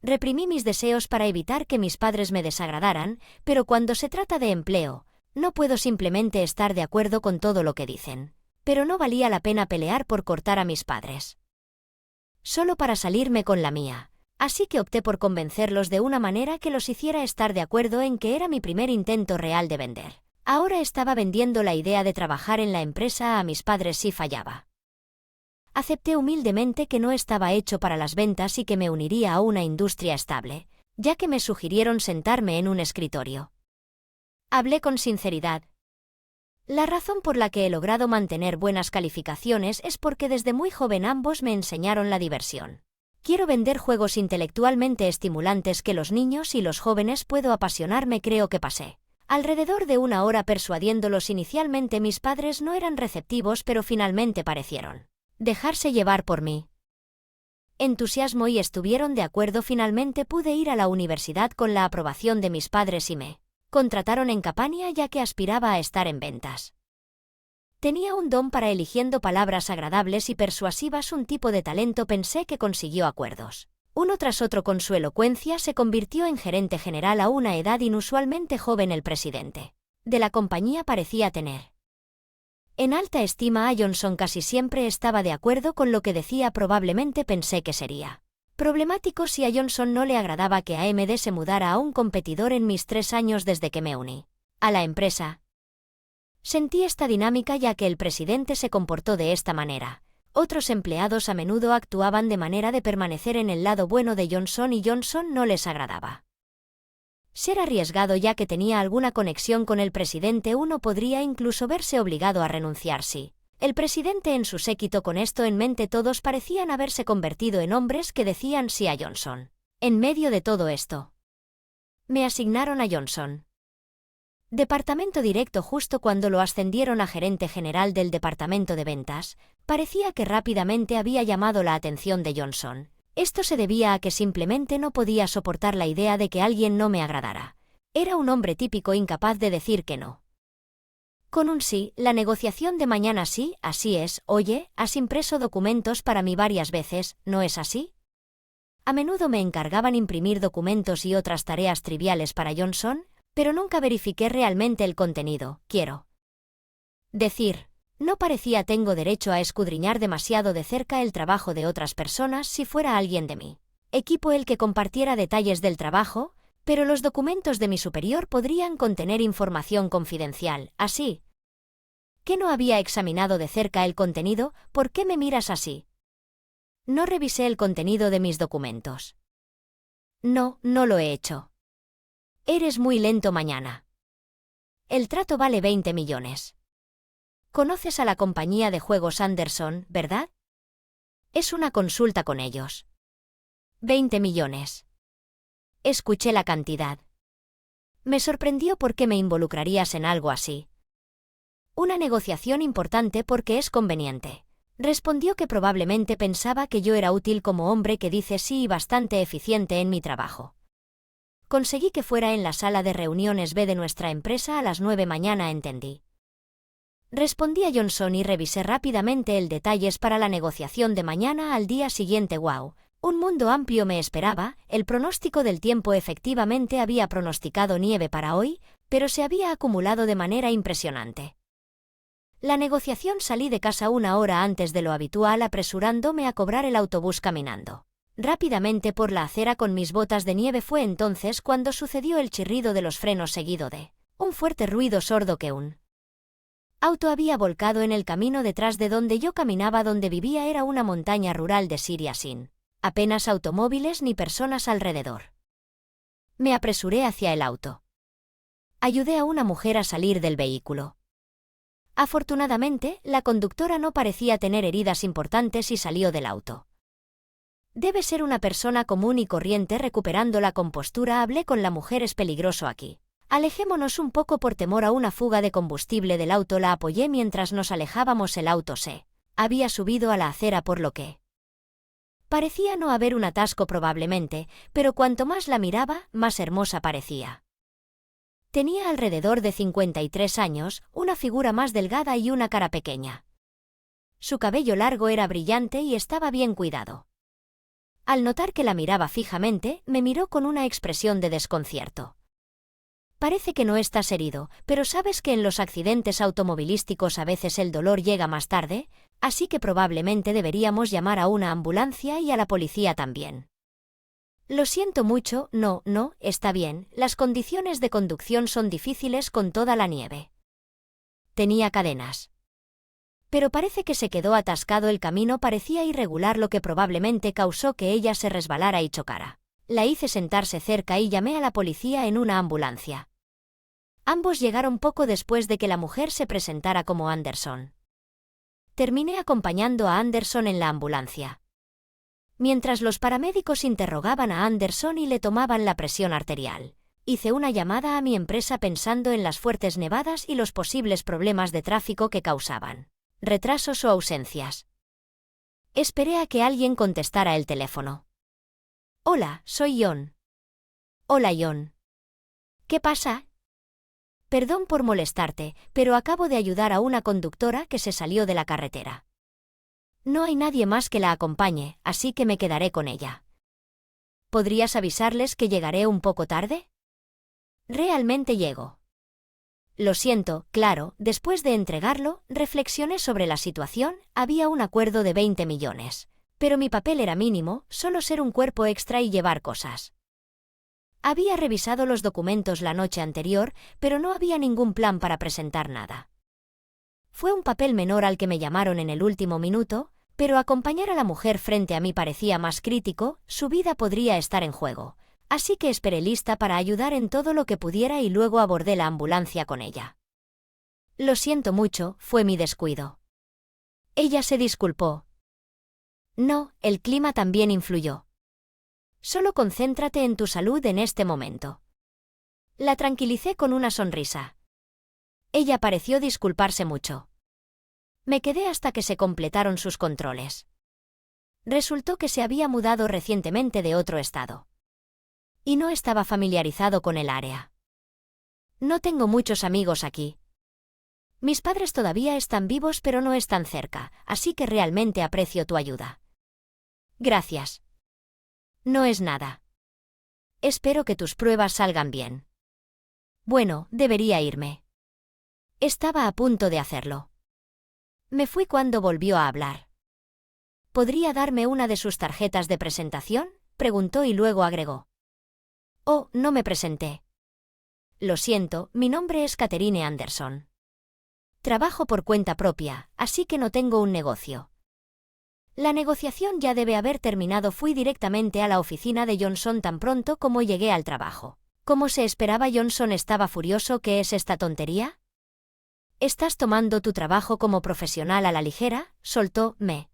Reprimí mis deseos para evitar que mis padres me desagradaran, pero cuando se trata de empleo, no puedo simplemente estar de acuerdo con todo lo que dicen. Pero no valía la pena pelear por cortar a mis padres solo para salirme con la mía. Así que opté por convencerlos de una manera que los hiciera estar de acuerdo en que era mi primer intento real de vender. Ahora estaba vendiendo la idea de trabajar en la empresa a mis padres si fallaba. Acepté humildemente que no estaba hecho para las ventas y que me uniría a una industria estable, ya que me sugirieron sentarme en un escritorio. Hablé con sinceridad. La razón por la que he logrado mantener buenas calificaciones es porque desde muy joven ambos me enseñaron la diversión. Quiero vender juegos intelectualmente estimulantes que los niños y los jóvenes puedo apasionarme. Creo que pasé alrededor de una hora persuadiéndolos. Inicialmente mis padres no eran receptivos, pero finalmente parecieron dejarse llevar por mí entusiasmo y estuvieron de acuerdo. Finalmente pude ir a la universidad con la aprobación de mis padres y me contrataron en Campania ya que aspiraba a estar en ventas. Tenía un don para eligiendo palabras agradables y persuasivas, un tipo de talento. Pensé que consiguió acuerdos. Uno tras otro con su elocuencia se convirtió en gerente general a una edad inusualmente joven. El presidente de la compañía parecía tener en alta estima a Johnson. Casi siempre estaba de acuerdo con lo que decía. Probablemente pensé que sería problemático si a Johnson no le agradaba que AMD se mudara a un competidor. En mis 3 años desde que me uní a la empresa, sentí esta dinámica ya que el presidente se comportó de esta manera. Otros empleados a menudo actuaban de manera de permanecer en el lado bueno de Johnson y Johnson no les agradaba ser arriesgado ya que tenía alguna conexión con el presidente. Uno podría incluso verse obligado a renunciar si el presidente en su séquito. Con esto en mente, todos parecían haberse convertido en hombres que decían sí a Johnson. En medio de todo esto, me asignaron a Johnson departamento directo justo cuando lo ascendieron a gerente general del departamento de ventas. Parecía que rápidamente había llamado la atención de Johnson, Esto se debía a que simplemente no podía soportar la idea de que alguien no me agradara. Era un hombre típico incapaz de decir que no. Con un sí, la negociación de mañana sí, así es. Oye, has impreso documentos para mí varias veces, ¿no es así? A menudo me encargaban imprimir documentos y otras tareas triviales para Johnson, pero nunca verifiqué realmente el contenido. Quiero decir, no parecía tengo derecho a escudriñar demasiado de cerca el trabajo de otras personas si fuera alguien de mi equipo el que compartiera detalles del trabajo, pero los documentos de mi superior podrían contener información confidencial, así que no había examinado de cerca el contenido. ¿Por qué me miras así? No revisé el contenido de mis documentos. No, no lo he hecho. Eres muy lento mañana. El trato vale 20 millones. Conoces a la compañía de juegos Anderson, ¿verdad? Es una consulta con ellos. 20 millones. Escuché la cantidad. Me sorprendió por qué me involucrarías en algo así. Una negociación importante porque es conveniente. Respondió que probablemente pensaba que yo era útil como hombre que dice sí y bastante eficiente en mi trabajo. Conseguí que fuera en la sala de reuniones B de nuestra empresa a las 9 mañana, entendí. Respondí a Johnson y revisé rápidamente el detalles para la negociación de mañana al día siguiente. Wow, un mundo amplio me esperaba. El pronóstico del tiempo efectivamente había pronosticado nieve para hoy, pero se había acumulado de manera impresionante. La negociación salí de casa una hora antes de lo habitual, apresurándome a cobrar el autobús caminando rápidamente por la acera con mis botas de nieve. Fue entonces cuando sucedió el chirrido de los frenos seguido de un fuerte ruido sordo que un auto había volcado en el camino detrás de donde yo caminaba. Donde vivía era una montaña rural de Siria sin apenas automóviles ni personas alrededor. Me apresuré hacia el auto. Ayudé a una mujer a salir del vehículo. Afortunadamente, la conductora no parecía tener heridas importantes y salió del auto. Debe ser una persona común y corriente recuperando la compostura. Hablé con la mujer. Es peligroso aquí. Alejémonos un poco por temor a una fuga de combustible del auto. La apoyé mientras nos alejábamos. El auto se había subido a la acera por lo que parecía no haber un atasco probablemente, pero cuanto más la miraba, más hermosa parecía. Tenía alrededor de 53 años, una figura más delgada y una cara pequeña. Su cabello largo era brillante y estaba bien cuidado. Al notar que la miraba fijamente, me miró con una expresión de desconcierto. Parece que no estás herido, pero sabes que en los accidentes automovilísticos a veces el dolor llega más tarde, así que probablemente deberíamos llamar a una ambulancia y a la policía también. Lo siento mucho, no, está bien, las condiciones de conducción son difíciles con toda la nieve. Tenía cadenas. Pero parece que se quedó atascado. El camino parecía irregular, lo que probablemente causó que ella se resbalara y chocara. La hice sentarse cerca y llamé a la policía en una ambulancia. Ambos llegaron poco después de que la mujer se presentara como Anderson. Terminé acompañando a Anderson en la ambulancia. Mientras los paramédicos interrogaban a Anderson y le tomaban la presión arterial, hice una llamada a mi empresa pensando en las fuertes nevadas y los posibles problemas de tráfico que causaban retrasos o ausencias. Esperé a que alguien contestara el teléfono. Hola, soy John. Hola, John. ¿Qué pasa? Perdón por molestarte, pero acabo de ayudar a una conductora que se salió de la carretera. No hay nadie más que la acompañe, así que me quedaré con ella. ¿Podrías avisarles que llegaré un poco tarde? Realmente llego. Lo siento, claro. Después de entregarlo, reflexioné sobre la situación. Había un acuerdo de 20 millones. Pero mi papel era mínimo, solo ser un cuerpo extra y llevar cosas. Había revisado los documentos la noche anterior, pero no había ningún plan para presentar nada. Fue un papel menor al que me llamaron en el último minuto, pero acompañar a la mujer frente a mí parecía más crítico. Su vida podría estar en juego. Así que esperé lista para ayudar en todo lo que pudiera y luego abordé la ambulancia con ella. Lo siento mucho, fue mi descuido. Ella se disculpó. No, el clima también influyó. Solo concéntrate en tu salud en este momento. La tranquilicé con una sonrisa. Ella pareció disculparse mucho. Me quedé hasta que se completaron sus controles. Resultó que se había mudado recientemente de otro estado. Y no estaba familiarizado con el área. No tengo muchos amigos aquí. Mis padres todavía están vivos pero no están cerca, así que realmente aprecio tu ayuda. Gracias. No es nada. Espero que tus pruebas salgan bien. Bueno, debería irme. Estaba a punto de hacerlo. Me fui cuando volvió a hablar. ¿Podría darme una de sus tarjetas de presentación?, preguntó y luego agregó. Oh, no me presenté. Lo siento, mi nombre es Catherine Anderson. Trabajo por cuenta propia, así que no tengo un negocio. La negociación ya debe haber terminado. Fui directamente a la oficina de Johnson tan pronto como llegué al trabajo. Como se esperaba, Johnson estaba furioso. ¿Qué es esta tontería? ¿Estás tomando tu trabajo como profesional a la ligera?, soltó. Me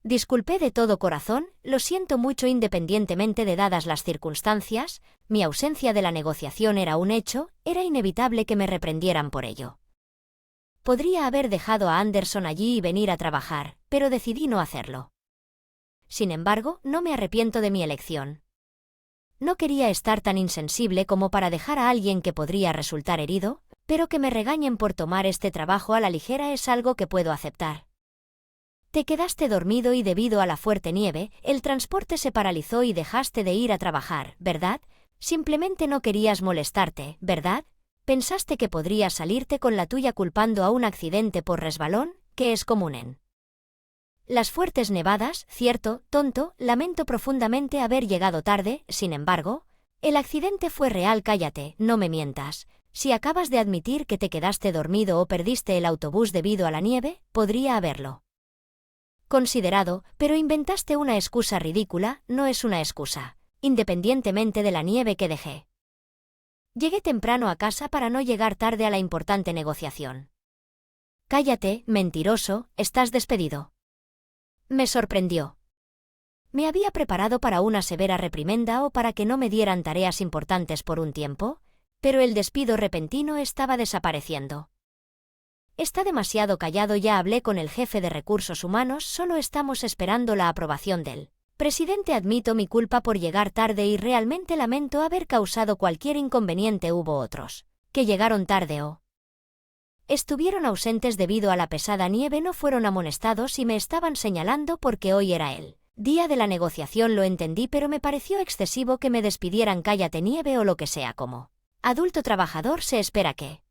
disculpé de todo corazón, lo siento mucho. Independientemente de dadas las circunstancias, mi ausencia de la negociación era un hecho, era inevitable que me reprendieran por ello. Podría haber dejado a Anderson allí y venir a trabajar, pero decidí no hacerlo. Sin embargo, no me arrepiento de mi elección. No quería estar tan insensible como para dejar a alguien que podría resultar herido, pero que me regañen por tomar este trabajo a la ligera es algo que puedo aceptar. Te quedaste dormido y debido a la fuerte nieve, el transporte se paralizó y dejaste de ir a trabajar, ¿verdad? Simplemente no querías molestarte, ¿verdad? ¿Pensaste que podrías salirte con la tuya culpando a un accidente por resbalón, que es común en las fuertes nevadas? Cierto, tonto, lamento profundamente haber llegado tarde. Sin embargo, el accidente fue real. Cállate, no me mientas. Si acabas de admitir que te quedaste dormido o perdiste el autobús debido a la nieve, podría haberlo considerado, pero inventaste una excusa ridícula. No es una excusa, independientemente de la nieve que dejé. Llegué temprano a casa para no llegar tarde a la importante negociación. Cállate, mentiroso, estás despedido. Me sorprendió. Me había preparado para una severa reprimenda o para que no me dieran tareas importantes por un tiempo, pero el despido repentino estaba desapareciendo. Está demasiado callado. Ya hablé con el jefe de recursos humanos, solo estamos esperando la aprobación del presidente. Admito mi culpa por llegar tarde y realmente lamento haber causado cualquier inconveniente. Hubo otros que llegaron tarde o estuvieron ausentes debido a la pesada nieve. No fueron amonestados y me estaban señalando porque hoy era el día de la negociación. Lo entendí, pero me pareció excesivo que me despidieran. Cállate, nieve o lo que sea. Como adulto trabajador se espera que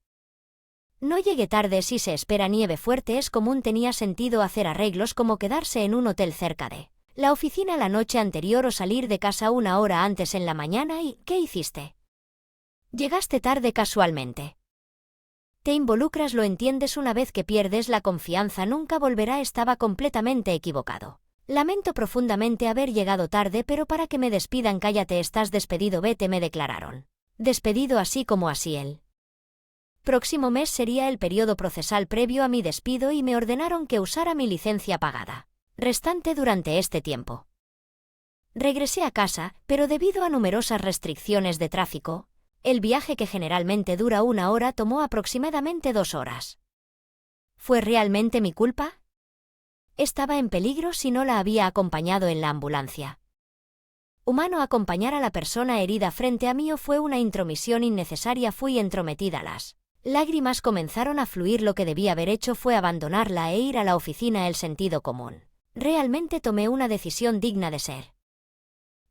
no llegue tarde. Si se espera nieve fuerte es común. Tenía sentido hacer arreglos como quedarse en un hotel cerca de la oficina la noche anterior o salir de casa una hora antes en la mañana. ¿Y qué hiciste? Llegaste tarde casualmente. Te involucras, lo entiendes. Una vez que pierdes la confianza nunca volverá. Estaba completamente equivocado. Lamento profundamente haber llegado tarde, pero para que me despidan. Cállate, estás despedido. Vete, me declararon despedido así como así. El próximo mes sería el periodo procesal previo a mi despido y me ordenaron que usara mi licencia pagada restante durante este tiempo. Regresé a casa, pero debido a numerosas restricciones de tráfico, el viaje, que generalmente dura 1 hora, tomó aproximadamente 2 horas. ¿Fue realmente mi culpa? Estaba en peligro si no la había acompañado en la ambulancia. Humano, acompañar a la persona herida frente a mí o fue una intromisión innecesaria. Fui entrometida. Las lágrimas comenzaron a fluir. Lo que debí haber hecho fue abandonarla e ir a la oficina. El sentido común. Realmente tomé una decisión digna de ser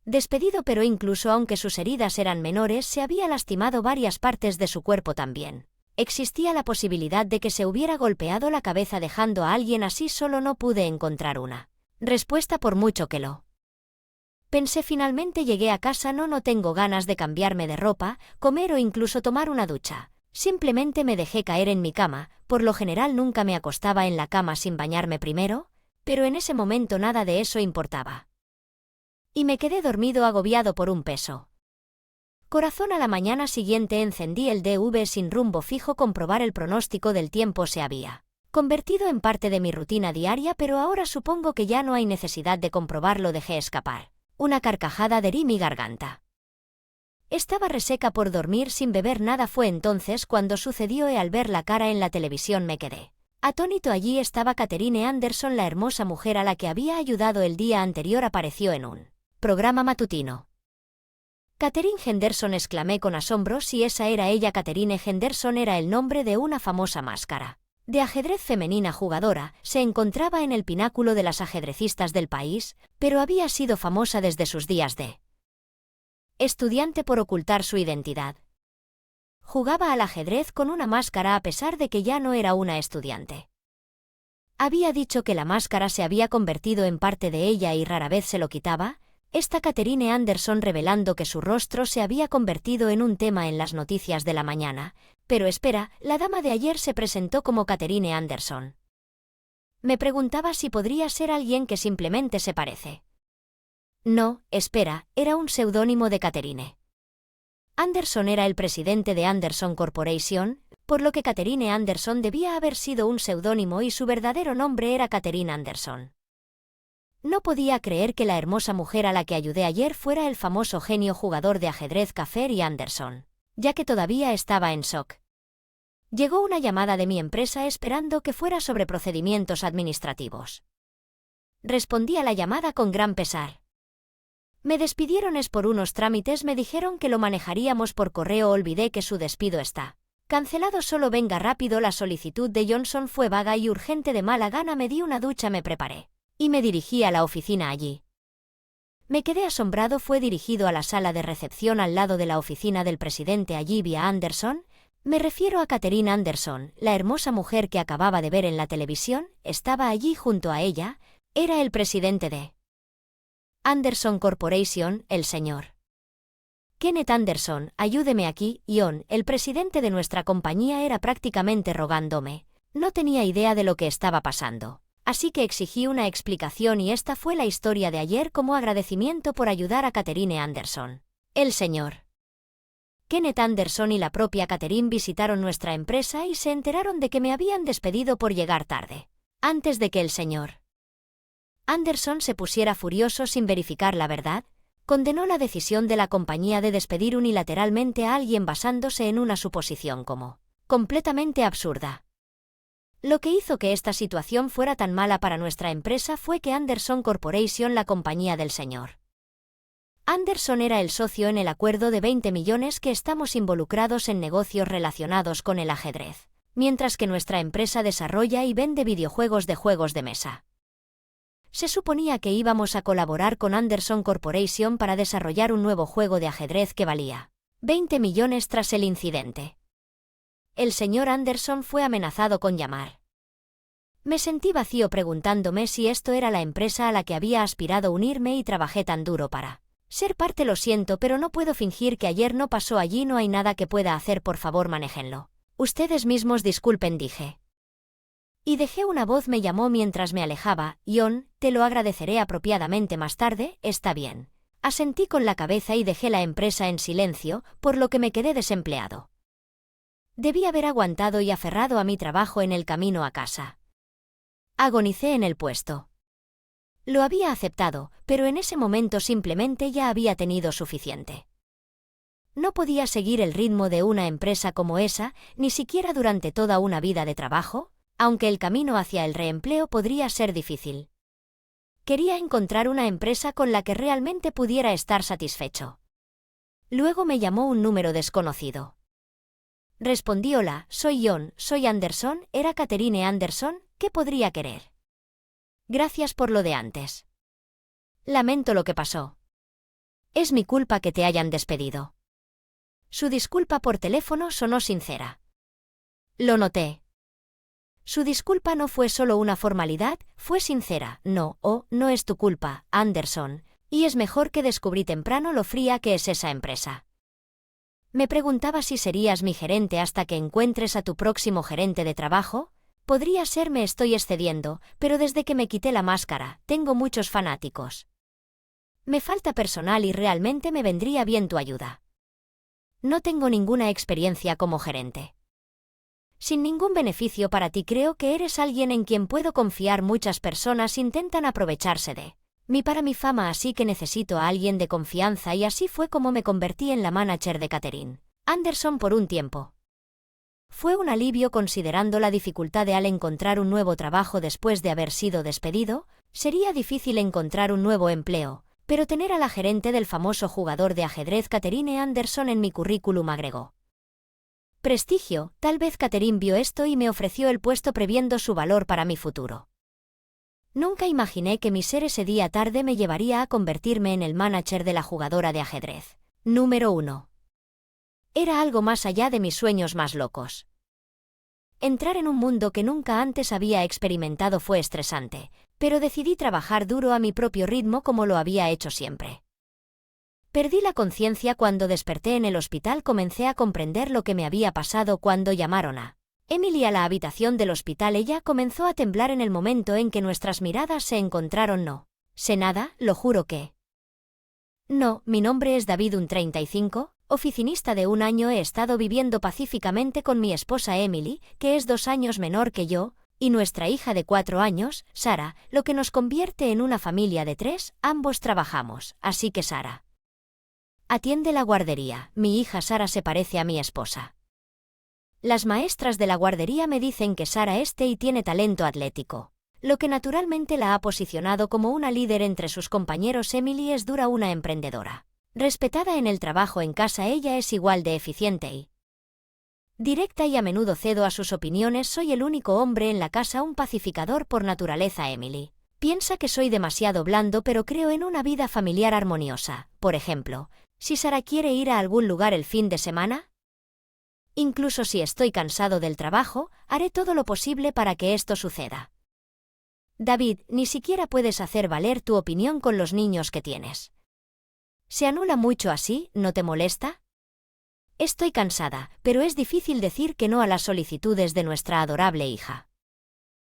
despedido, pero incluso aunque sus heridas eran menores, se había lastimado varias partes de su cuerpo también. Existía la posibilidad de que se hubiera golpeado la cabeza dejando a alguien así solo. No pude encontrar una respuesta por mucho que lo pensé. Finalmente llegué a casa. No tengo ganas de cambiarme de ropa, comer o incluso tomar una ducha. Simplemente me dejé caer en mi cama. Por lo general nunca me acostaba en la cama sin bañarme primero, pero en ese momento nada de eso importaba. Y me quedé dormido, agobiado por un peso corazón. A la mañana siguiente encendí el DV sin rumbo fijo. Comprobar el pronóstico del tiempo se había convertido en parte de mi rutina diaria, pero ahora supongo que ya no hay necesidad de comprobarlo. Dejé escapar una carcajada de mi garganta. Estaba reseca por dormir sin beber nada. Fue entonces cuando sucedió y al ver la cara en la televisión me quedé Atónito, allí estaba Katherine Anderson, la hermosa mujer a la que había ayudado el día anterior. Apareció en un programa matutino. «Katherine Henderson», exclamé con asombro. Si esa era ella. Katherine Henderson era el nombre de una famosa máscara de ajedrez femenina jugadora. Se encontraba en el pináculo de las ajedrecistas del país, pero había sido famosa desde sus días de estudiante por ocultar su identidad. Jugaba al ajedrez con una máscara a pesar de que ya no era una estudiante. Había dicho que la máscara se había convertido en parte de ella y rara vez se lo quitaba. Esta Katherine Anderson revelando que su rostro se había convertido en un tema en las noticias de la mañana. Pero espera, la dama de ayer se presentó como Katherine Anderson. Me preguntaba si podría ser alguien que simplemente se parece. No, espera, era un seudónimo de Katherine Anderson. Era el presidente de Anderson Corporation, por lo que Katherine Anderson debía haber sido un seudónimo y su verdadero nombre era Katherine Anderson. No podía creer que la hermosa mujer a la que ayudé ayer fuera el famoso genio jugador de ajedrez Katherine Anderson, ya que todavía estaba en shock. Llegó una llamada de mi empresa esperando que fuera sobre procedimientos administrativos. Respondí a la llamada con gran pesar. Me despidieron por unos trámites. Me dijeron que lo manejaríamos por correo. Olvidé que su despido está cancelado. Solo venga rápido. La solicitud de Johnson fue vaga y urgente. De mala gana me di una ducha, me preparé y me dirigí a la oficina. Allí me quedé asombrado. Fue dirigido a la sala de recepción al lado de la oficina del presidente. Allí vi a Anderson. Me refiero a Katherine Anderson, la hermosa mujer que acababa de ver en la televisión. Estaba allí junto a ella. Era el presidente de Anderson Corporation, el señor Kenneth Anderson. Ayúdeme aquí, John. El presidente de nuestra compañía era prácticamente rogándome. No tenía idea de lo que estaba pasando. Así que exigí una explicación y esta fue la historia de ayer como agradecimiento por ayudar a Katherine Anderson. El señor Kenneth Anderson y la propia Katherine visitaron nuestra empresa y se enteraron de que me habían despedido por llegar tarde. Antes de que el señor Anderson se pusiera furioso sin verificar la verdad, condenó la decisión de la compañía de despedir unilateralmente a alguien basándose en una suposición como completamente absurda. Lo que hizo que esta situación fuera tan mala para nuestra empresa fue que Anderson Corporation, la compañía del señor Anderson, era el socio en el acuerdo de 20 millones que estamos involucrados en negocios relacionados con el ajedrez, mientras que nuestra empresa desarrolla y vende videojuegos de juegos de mesa. Se suponía que íbamos a colaborar con Anderson Corporation para desarrollar un nuevo juego de ajedrez que valía 20 millones tras el incidente. El señor Anderson fue amenazado con llamar. Me sentí vacío preguntándome si esto era la empresa a la que había aspirado unirme y trabajé tan duro para ser parte. Lo siento, pero no puedo fingir que ayer no pasó allí. No hay nada que pueda hacer. Por favor, manéjenlo ustedes mismos. Disculpen, dije. Y dejé una voz me llamó mientras me alejaba. John, te lo agradeceré apropiadamente más tarde. Está bien. Asentí con la cabeza y dejé la empresa en silencio, por lo que me quedé desempleado. Debí haber aguantado y aferrado a mi trabajo en el camino a casa. Agonicé en el puesto. Lo había aceptado, pero en ese momento simplemente ya había tenido suficiente. No podía seguir el ritmo de una empresa como esa, ni siquiera durante toda una vida de trabajo, aunque el camino hacia el reempleo podría ser difícil. Quería encontrar una empresa con la que realmente pudiera estar satisfecho. Luego me llamó un número desconocido. Respondí: hola, soy John, soy Anderson. ¿Era Katherine Anderson? ¿Qué podría querer? Gracias por lo de antes. Lamento lo que pasó. Es mi culpa que te hayan despedido. Su disculpa por teléfono sonó sincera. Lo noté. Su disculpa no fue solo una formalidad, fue sincera. No, no es tu culpa, Anderson, y es mejor que descubrí temprano lo fría que es esa empresa. Me preguntaba si serías mi gerente hasta que encuentres a tu próximo gerente de trabajo. Podría ser. Me estoy excediendo, pero desde que me quité la máscara, tengo muchos fanáticos. Me falta personal y realmente me vendría bien tu ayuda. No tengo ninguna experiencia como gerente. Sin ningún beneficio para ti. Creo que eres alguien en quien puedo confiar. Muchas personas intentan aprovecharse de mí para mi fama, así que necesito a alguien de confianza, y así fue como me convertí en la manager de Katherine Anderson por un tiempo. Fue un alivio considerando la dificultad de al encontrar un nuevo trabajo después de haber sido despedido. Sería difícil encontrar un nuevo empleo, pero tener a la gerente del famoso jugador de ajedrez Catherine Anderson en mi currículum agregó prestigio. Tal vez Catherine vio esto y me ofreció el puesto previendo su valor para mi futuro. Nunca imaginé que mi ser ese día tarde me llevaría a convertirme en el manager de la jugadora de ajedrez. Número 1. Era algo más allá de mis sueños más locos. Entrar en un mundo que nunca antes había experimentado fue estresante, pero decidí trabajar duro a mi propio ritmo como lo había hecho siempre. Perdí la conciencia cuando desperté en el hospital. Comencé a comprender lo que me había pasado cuando llamaron a Emily a la habitación del hospital. Ella comenzó a temblar en el momento en que nuestras miradas se encontraron. No sé nada, lo juro que. No, mi nombre es David, un 35, oficinista de un año. He estado viviendo pacíficamente con mi esposa Emily, que es 2 años menor que yo, y nuestra hija de 4 años, Sara, lo que nos convierte en una familia de 3, ambos trabajamos, así que Sara atiende la guardería. Mi hija Sara se parece a mi esposa. Las maestras de la guardería me dicen que Sara y tiene talento atlético, lo que naturalmente la ha posicionado como una líder entre sus compañeros. Emily es dura, una emprendedora respetada en el trabajo. En casa ella es igual de eficiente y directa y a menudo cedo a sus opiniones. Soy el único hombre en la casa, un pacificador por naturaleza. Emily piensa que soy demasiado blando, pero creo en una vida familiar armoniosa. Por ejemplo, si Sara quiere ir a algún lugar el fin de semana, incluso si estoy cansado del trabajo, haré todo lo posible para que esto suceda. David, ni siquiera puedes hacer valer tu opinión con los niños que tienes. ¿Se anula mucho así? ¿No te molesta? Estoy cansada, pero es difícil decir que no a las solicitudes de nuestra adorable hija.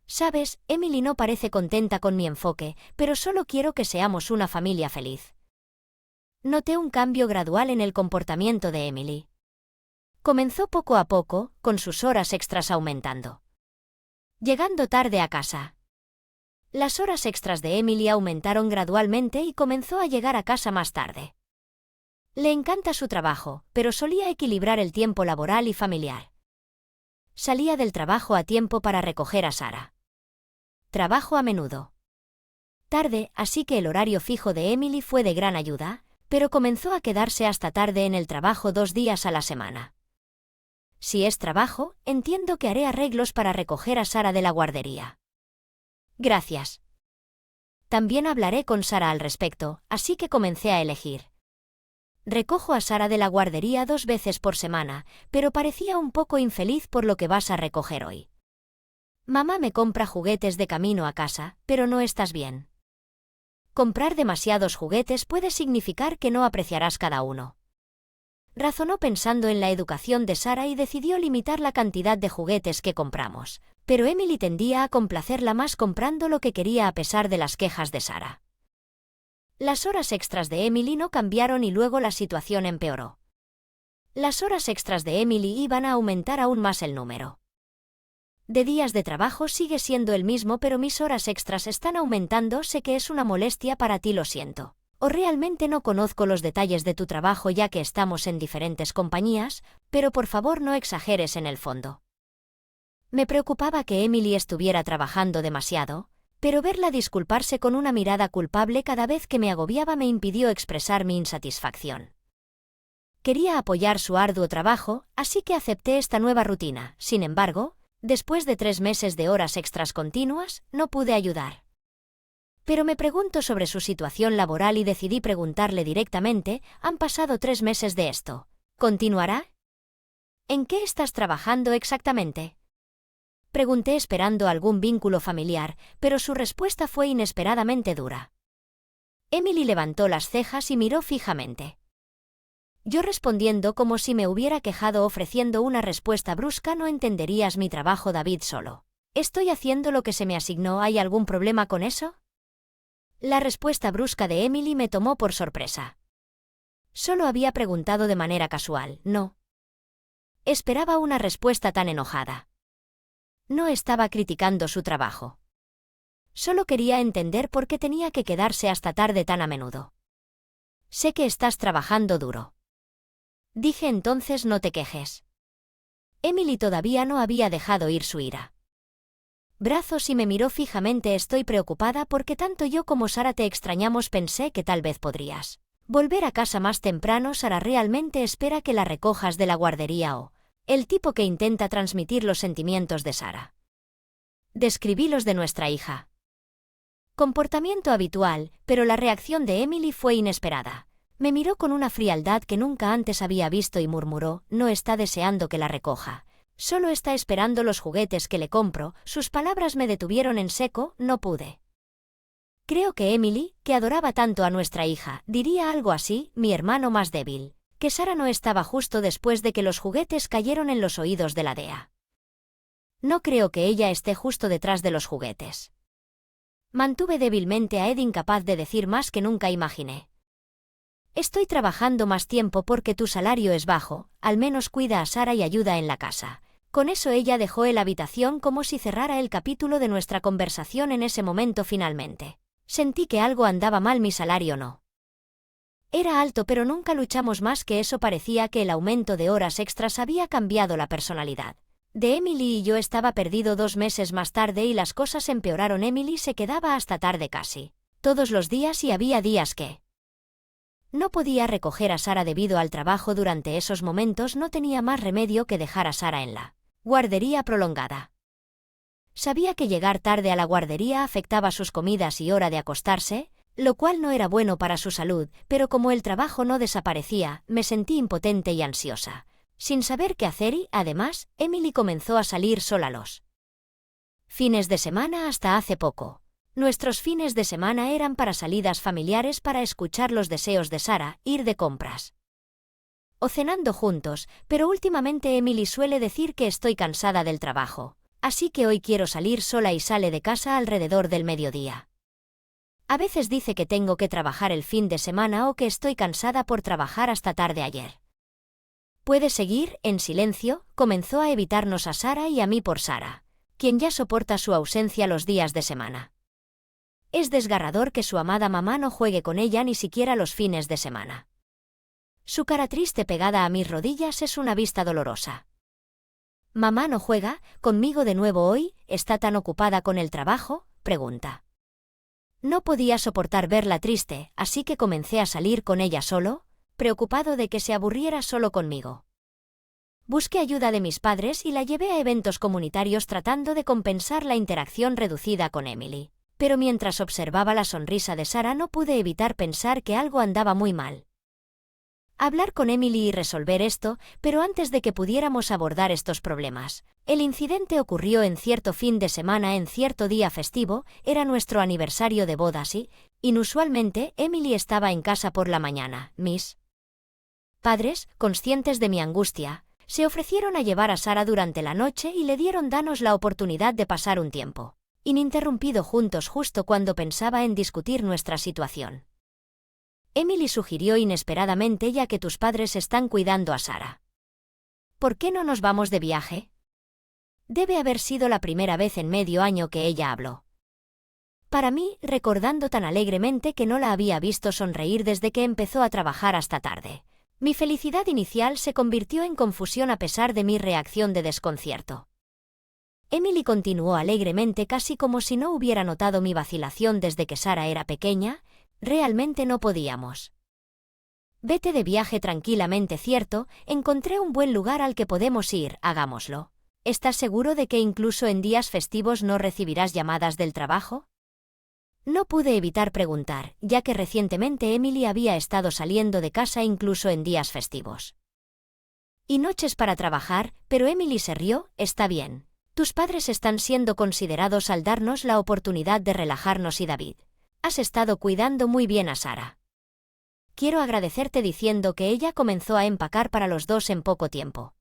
Sabes, Emily no parece contenta con mi enfoque, pero solo quiero que seamos una familia feliz. Noté un cambio gradual en el comportamiento de Emily. Comenzó poco a poco, con sus horas extras aumentando. Llegando tarde a casa. Las horas extras de Emily aumentaron gradualmente y comenzó a llegar a casa más tarde. Le encanta su trabajo, pero solía equilibrar el tiempo laboral y familiar. Salía del trabajo a tiempo para recoger a Sara. Trabajo a menudo tarde, así que el horario fijo de Emily fue de gran ayuda, pero comenzó a quedarse hasta tarde en el trabajo 2 días a la semana. Si es trabajo, entiendo que haré arreglos para recoger a Sara de la guardería. Gracias. También hablaré con Sara al respecto, así que comencé a elegir. Recojo a Sara de la guardería 2 veces por semana, pero parecía un poco infeliz por lo que vas a recoger hoy. Mamá me compra juguetes de camino a casa, pero no estás bien. Comprar demasiados juguetes puede significar que no apreciarás cada uno. Razonó pensando en la educación de Sara y decidió limitar la cantidad de juguetes que compramos, pero Emily tendía a complacerla más comprando lo que quería a pesar de las quejas de Sara. Las horas extras de Emily no cambiaron y luego la situación empeoró. Las horas extras de Emily iban a aumentar aún más el número de días de trabajo. Sigue siendo el mismo, pero mis horas extras están aumentando. Sé que es una molestia para ti, lo siento. O realmente no conozco los detalles de tu trabajo ya que estamos en diferentes compañías, pero por favor no exageres en el fondo. Me preocupaba que Emily estuviera trabajando demasiado, pero verla disculparse con una mirada culpable cada vez que me agobiaba me impidió expresar mi insatisfacción. Quería apoyar su arduo trabajo, así que acepté esta nueva rutina. Sin embargo, después de 3 meses de horas extras continuas, no pude ayudar. Pero me pregunto sobre su situación laboral y decidí preguntarle directamente. Han pasado 3 meses de esto. ¿Continuará? ¿En qué estás trabajando exactamente? Pregunté esperando algún vínculo familiar, pero su respuesta fue inesperadamente dura. Emily levantó las cejas y miró fijamente. Yo respondiendo como si me hubiera quejado ofreciendo una respuesta brusca. No entenderías mi trabajo, David, solo. Estoy haciendo lo que se me asignó. ¿Hay algún problema con eso? La respuesta brusca de Emily me tomó por sorpresa. Solo había preguntado de manera casual, no. Esperaba una respuesta tan enojada. No estaba criticando su trabajo. Solo quería entender por qué tenía que quedarse hasta tarde tan a menudo. Sé que estás trabajando duro. Dije entonces. No te quejes. Emily todavía no había dejado ir su ira. Brazos y me miró fijamente. Estoy preocupada porque tanto yo como Sara te extrañamos. Pensé que tal vez podrías volver a casa más temprano. Sara realmente espera que la recojas de la guardería o el tipo que intenta transmitir los sentimientos de Sara. Describí los de nuestra hija. Comportamiento habitual, pero la reacción de Emily fue inesperada. Me miró con una frialdad que nunca antes había visto y murmuró: no está deseando que la recoja. Solo está esperando los juguetes que le compro. Sus palabras me detuvieron en seco. No pude. Creo que Emily, que adoraba tanto a nuestra hija, diría algo así: mi hermano más débil. Que Sara no estaba justo después de que los juguetes cayeron en los oídos de la DEA. No creo que ella esté justo detrás de los juguetes. Mantuve débilmente a Ed, incapaz de decir más que nunca imaginé. Estoy trabajando más tiempo porque tu salario es bajo. Al menos cuida a Sara y ayuda en la casa. Con eso ella dejó la habitación como si cerrara el capítulo de nuestra conversación. En ese momento finalmente sentí que algo andaba mal. Mi salario no era alto, pero nunca luchamos más que eso. Parecía que el aumento de horas extras había cambiado la personalidad de Emily y yo. Estaba perdido. 2 meses más tarde y las cosas empeoraron. Emily se quedaba hasta tarde casi todos los días y había días que no podía recoger a Sara debido al trabajo. Durante esos momentos no tenía más remedio que dejar a Sara en la guardería prolongada. Sabía que llegar tarde a la guardería afectaba sus comidas y hora de acostarse, lo cual no era bueno para su salud, pero como el trabajo no desaparecía, me sentí impotente y ansiosa, sin saber qué hacer. Y, además, Emily comenzó a salir sola los fines de semana. Hasta hace poco, nuestros fines de semana eran para salidas familiares, para escuchar los deseos de Sara, ir de compras o cenando juntos, pero últimamente Emily suele decir que estoy cansada del trabajo, así que hoy quiero salir sola y sale de casa alrededor del mediodía. A veces dice que tengo que trabajar el fin de semana o que estoy cansada por trabajar hasta tarde ayer. Puede seguir, en silencio, comenzó a evitarnos a Sara y a mí por Sara, quien ya soporta su ausencia los días de semana. Es desgarrador que su amada mamá no juegue con ella ni siquiera los fines de semana. Su cara triste pegada a mis rodillas es una vista dolorosa. ¿Mamá no juega conmigo de nuevo hoy? ¿Está tan ocupada con el trabajo?, pregunta. No podía soportar verla triste, así que comencé a salir con ella solo, preocupado de que se aburriera solo conmigo. Busqué ayuda de mis padres y la llevé a eventos comunitarios tratando de compensar la interacción reducida con Emily. Pero mientras observaba la sonrisa de Sara no pude evitar pensar que algo andaba muy mal. Hablar con Emily y resolver esto, pero antes de que pudiéramos abordar estos problemas, el incidente ocurrió en cierto fin de semana, en cierto día festivo. Era nuestro aniversario de bodas y, inusualmente, Emily estaba en casa por la mañana. Mis padres, conscientes de mi angustia, se ofrecieron a llevar a Sara durante la noche y le dieron danos la oportunidad de pasar un tiempo ininterrumpido juntos justo cuando pensaba en discutir nuestra situación. Emily sugirió inesperadamente: ya que tus padres están cuidando a Sara, ¿por qué no nos vamos de viaje? Debe haber sido la primera vez en medio año que ella habló. Para mí, recordando tan alegremente que no la había visto sonreír desde que empezó a trabajar hasta tarde, mi felicidad inicial se convirtió en confusión a pesar de mi reacción de desconcierto. Emily continuó alegremente, casi como si no hubiera notado mi vacilación desde que Sara era pequeña. Realmente no podíamos. Vete de viaje tranquilamente, ¿cierto? Encontré un buen lugar al que podemos ir, hagámoslo. ¿Estás seguro de que incluso en días festivos no recibirás llamadas del trabajo? No pude evitar preguntar, ya que recientemente Emily había estado saliendo de casa incluso en días festivos y noches para trabajar, pero Emily se rió. Está bien. Tus padres están siendo considerados al darnos la oportunidad de relajarnos y David, has estado cuidando muy bien a Sara. Quiero agradecerte, diciendo que ella comenzó a empacar para los dos en poco tiempo.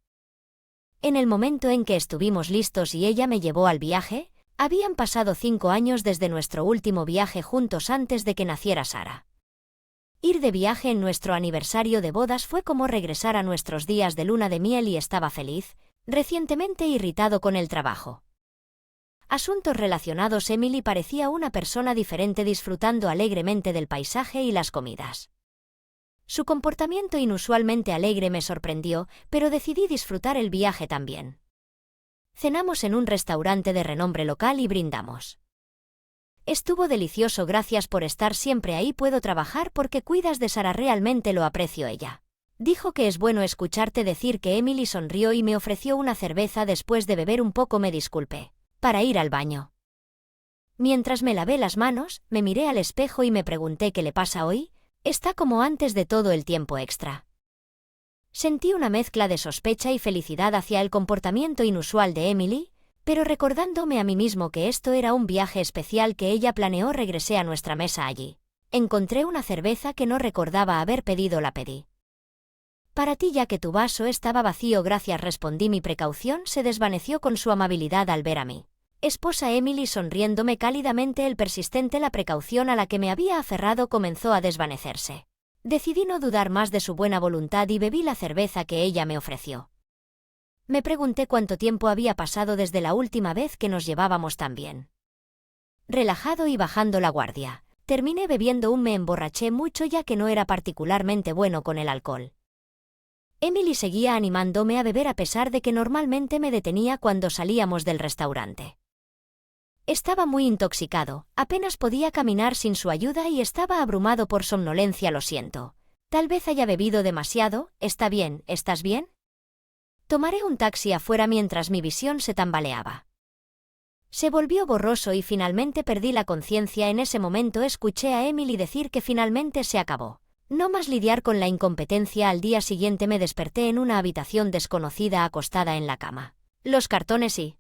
En el momento en que estuvimos listos y ella me llevó al viaje, habían pasado 5 años desde nuestro último viaje juntos antes de que naciera Sara. Ir de viaje en nuestro aniversario de bodas fue como regresar a nuestros días de luna de miel y estaba feliz, recientemente irritado con el trabajo. Asuntos relacionados. Emily parecía una persona diferente, disfrutando alegremente del paisaje y las comidas. Su comportamiento inusualmente alegre me sorprendió, pero decidí disfrutar el viaje también. Cenamos en un restaurante de renombre local y brindamos. Estuvo delicioso, gracias por estar siempre ahí, puedo trabajar porque cuidas de Sara, realmente lo aprecio. Ella dijo que es bueno escucharte decir que. Emily sonrió y me ofreció una cerveza después de beber un poco. Me disculpé para ir al baño. Mientras me lavé las manos, me miré al espejo y me pregunté qué le pasa hoy. Está como antes de todo el tiempo extra. Sentí una mezcla de sospecha y felicidad hacia el comportamiento inusual de Emily, pero recordándome a mí mismo que esto era un viaje especial que ella planeó, regresé a nuestra mesa. Allí encontré una cerveza que no recordaba haber pedido. La pedí para ti ya que tu vaso estaba vacío. Gracias, respondí. Mi precaución se desvaneció con su amabilidad al ver a mi esposa Emily sonriéndome cálidamente. La precaución a la que me había aferrado comenzó a desvanecerse. Decidí no dudar más de su buena voluntad y bebí la cerveza que ella me ofreció. Me pregunté cuánto tiempo había pasado desde la última vez que nos llevábamos tan bien. Relajado y bajando la guardia, terminé bebiendo me emborraché mucho ya que no era particularmente bueno con el alcohol. Emily seguía animándome a beber a pesar de que normalmente me detenía cuando salíamos del restaurante. Estaba muy intoxicado, apenas podía caminar sin su ayuda y estaba abrumado por somnolencia. Lo siento. Tal vez haya bebido demasiado. ¿Está bien? ¿Estás bien? Tomaré un taxi afuera mientras mi visión se tambaleaba. Se volvió borroso y finalmente perdí la conciencia. En ese momento escuché a Emily decir que finalmente se acabó. No más lidiar con la incompetencia. Al día siguiente me desperté en una habitación desconocida acostada en la cama. Los cartones y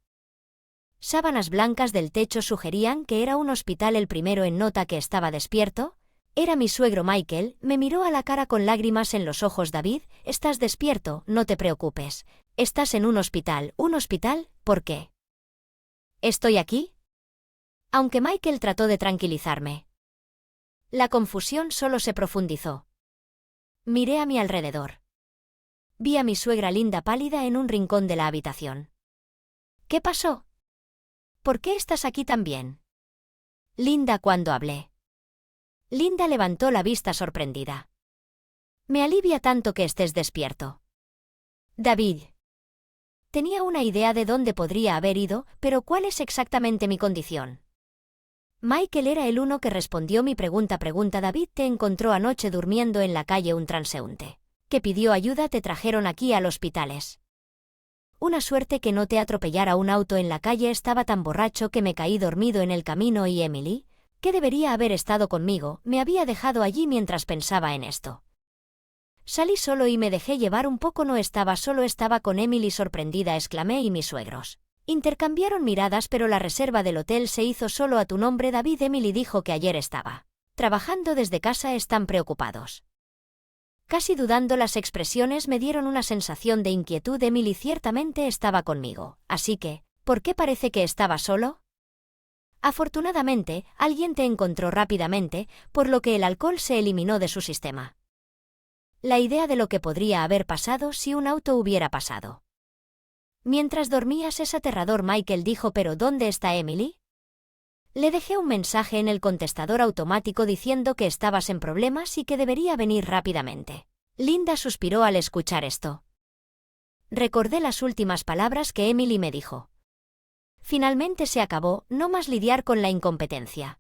sábanas blancas del techo sugerían que era un hospital. El primero en nota que estaba despierto era mi suegro Michael. Me miró a la cara con lágrimas en los ojos. David, estás despierto, no te preocupes. Estás en un hospital. ¿Un hospital? ¿Por qué estoy aquí? Aunque Michael trató de tranquilizarme, la confusión solo se profundizó. Miré a mi alrededor. Vi a mi suegra Linda pálida en un rincón de la habitación. ¿Qué pasó? ¿Por qué estás aquí también? Linda, cuando hablé. Linda levantó la vista sorprendida. Me alivia tanto que estés despierto. David. Tenía una idea de dónde podría haber ido, pero ¿cuál es exactamente mi condición? Michael era el uno que respondió mi pregunta. David te encontró anoche durmiendo en la calle un transeúnte que pidió ayuda. Te trajeron aquí al hospital. Una suerte que no te atropellara un auto en la calle. Estaba tan borracho que me caí dormido en el camino y Emily, que debería haber estado conmigo, me había dejado allí mientras pensaba en esto. Salí solo y me dejé llevar un poco. No estaba solo, estaba con Emily. Sorprendida exclamé y mis suegros intercambiaron miradas. Pero la reserva del hotel se hizo solo a tu nombre, David. Emily dijo que ayer estaba trabajando desde casa. Están preocupados. Casi dudando, las expresiones me dieron una sensación de inquietud. Emily ciertamente estaba conmigo, así que, ¿por qué parece que estaba solo? Afortunadamente, alguien te encontró rápidamente, por lo que el alcohol se eliminó de su sistema. La idea de lo que podría haber pasado si un auto hubiera pasado. Mientras dormías es aterrador, Michael dijo. ¿Pero dónde está Emily? Le dejé un mensaje en el contestador automático diciendo que estabas en problemas y que debería venir rápidamente. Linda suspiró al escuchar esto. Recordé las últimas palabras que Emily me dijo. Finalmente se acabó, no más lidiar con la incompetencia.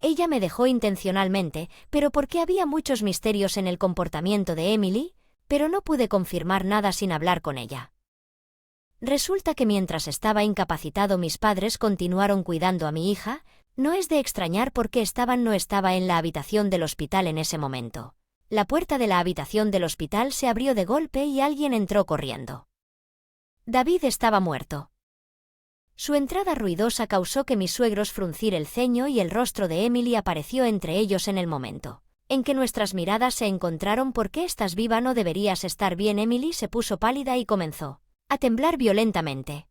Ella me dejó intencionalmente, pero porque había muchos misterios en el comportamiento de Emily, pero no pude confirmar nada sin hablar con ella. Resulta que mientras estaba incapacitado mis padres continuaron cuidando a mi hija. No es de extrañar porque no estaba en la habitación del hospital en ese momento. La puerta de la habitación del hospital se abrió de golpe y alguien entró corriendo. David estaba muerto. Su entrada ruidosa causó que mis suegros fruncir el ceño y el rostro de Emily apareció entre ellos en el momento en que nuestras miradas se encontraron. ¿Por qué estás viva? ¿No deberías estar bien? Emily se puso pálida y comenzó a temblar violentamente.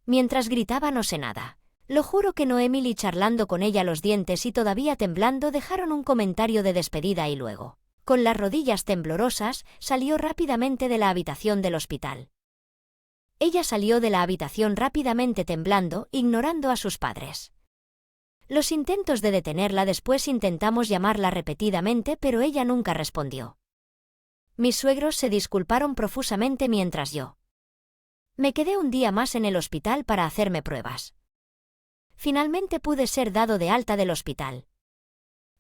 Mientras gritaba no sé nada. Lo juro que no. Emily, charlando con ella los dientes y todavía temblando, dejaron un comentario de despedida y luego, con las rodillas temblorosas, salió rápidamente de la habitación del hospital. Ella salió de la habitación rápidamente temblando, ignorando a sus padres. Los intentos de detenerla, después intentamos llamarla repetidamente, pero ella nunca respondió. Mis suegros se disculparon profusamente mientras yo me quedé un día más en el hospital para hacerme pruebas. Finalmente pude ser dado de alta del hospital.